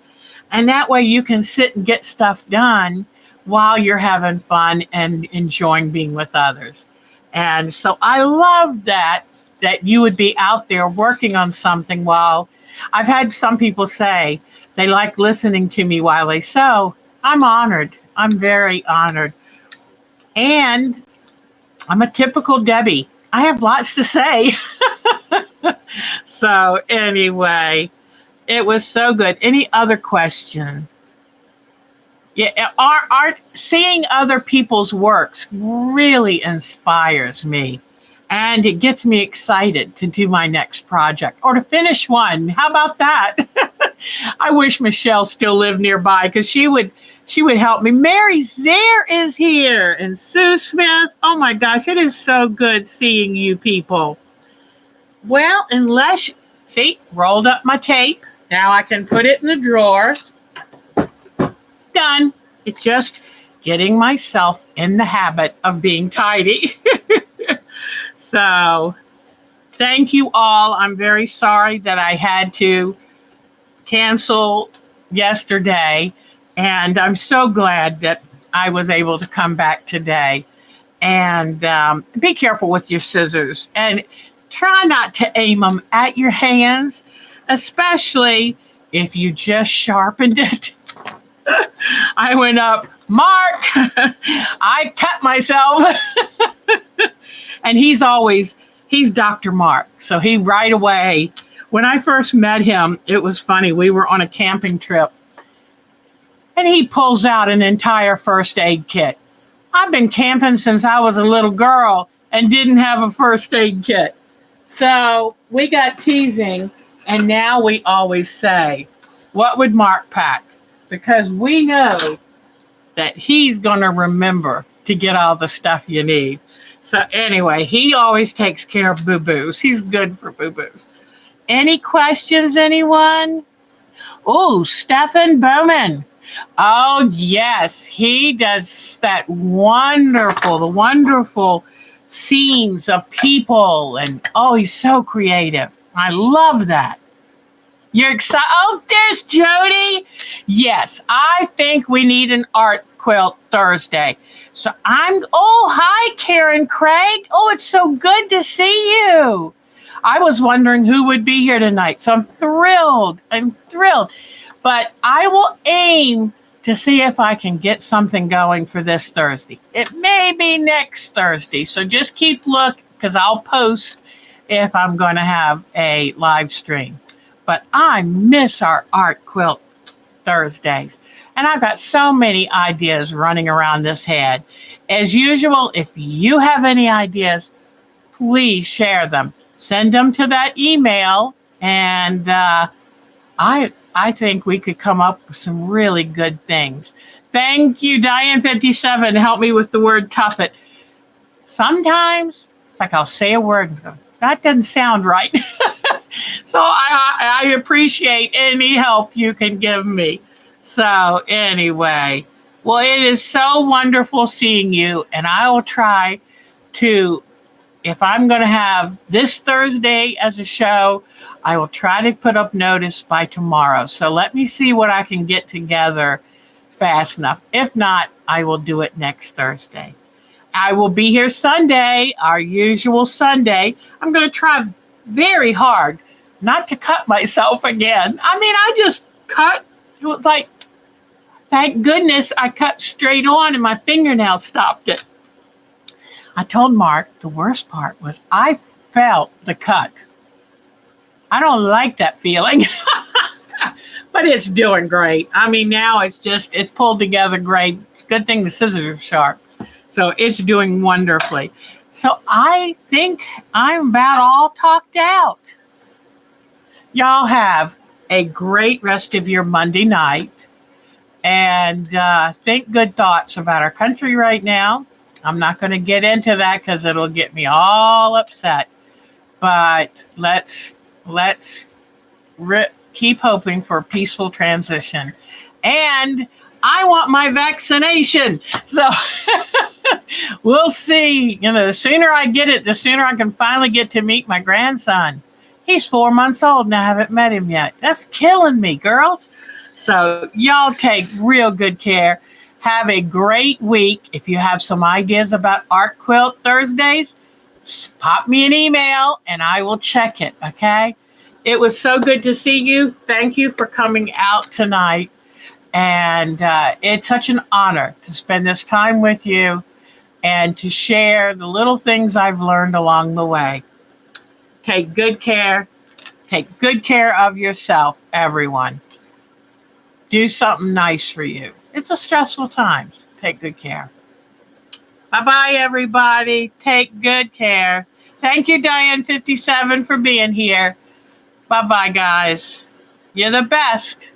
And that way you can sit and get stuff done while you're having fun and enjoying being with others. And so I love that you would be out there working on something while I've had some people say they like listening to me while they sew. I'm honored. I'm very honored. And I'm a typical Debbie. I have lots to say. So anyway, it was so good. Any other question? Yeah, seeing other people's works really inspires me. And it gets me excited to do my next project or to finish one. How about that? I wish Michelle still lived nearby because she would help me. Mary Zare is here and Sue Smith. Oh my gosh, it is so good seeing you people. Well, rolled up my tape. Now I can put it in the drawer. Done. It's just getting myself in the habit of being tidy. So, thank you all. I'm very sorry that I had to cancel yesterday, and I'm so glad that I was able to come back today. And be careful with your scissors, and try not to aim them at your hands, especially if you just sharpened it. I went up, Mark, I cut myself. And he's Dr. Mark. So he right away, when I first met him, it was funny. We were on a camping trip and he pulls out an entire first aid kit. I've been camping since I was a little girl and didn't have a first aid kit. So we got teasing, and now we always say, what would Mark pack? Because we know that he's going to remember to get all the stuff you need. So anyway, he always takes care of boo-boos. He's good for boo-boos. Any questions, anyone? Oh, Stephen Bowman. Oh, yes. He does the wonderful scenes of people. And, he's so creative. I love that. You're excited? Oh, there's Jody. Yes, I think we need an art quilt Thursday. So hi, Karen Craig. Oh, it's so good to see you. I was wondering who would be here tonight. So I'm thrilled. But I will aim to see if I can get something going for this Thursday. It may be next Thursday. So just keep looking because I'll post if I'm going to have a live stream. But I miss our art quilt Thursdays. And I've got so many ideas running around this head. As usual, if you have any ideas, please share them. Send them to that email. And I think we could come up with some really good things. Thank you, Diane57. Help me with the word tuffet. Sometimes it's like I'll say a word and go, that doesn't sound right. So I appreciate any help you can give me. So anyway, well, it is so wonderful seeing you. And I will try to, if I'm going to have this Thursday as a show, I will try to put up notice by tomorrow. So let me see what I can get together fast enough. If not, I will do it next Thursday. I will be here Sunday, our usual Sunday. I'm going to try very hard not to cut myself again. I mean, I just cut. It was like, thank goodness I cut straight on and my fingernail stopped it. I told Mark the worst part was I felt the cut. I don't like that feeling, but it's doing great. I mean, now it's pulled together great. Good thing the scissors are sharp. So it's doing wonderfully. So I think I'm about all talked out. Y'all have a great rest of your Monday night. And think good thoughts about our country right now. I'm not going to get into that because it'll get me all upset. But let's keep hoping for a peaceful transition. And I want my vaccination. So we'll see. The sooner I get it, the sooner I can finally get to meet my grandson. He's 4 months old and I haven't met him yet. That's killing me, girls. So y'all take real good care. Have a great week. If you have some ideas about ART Quilt Thursdays, pop me an email and I will check it, okay? It was so good to see you. Thank you for coming out tonight. And it's such an honor to spend this time with you and to share the little things I've learned along the way. Take good care. Take good care of yourself, everyone. Do something nice for you. It's a stressful time. Take good care. Bye-bye, everybody. Take good care. Thank you, Diane57, for being here. Bye-bye, guys. You're the best.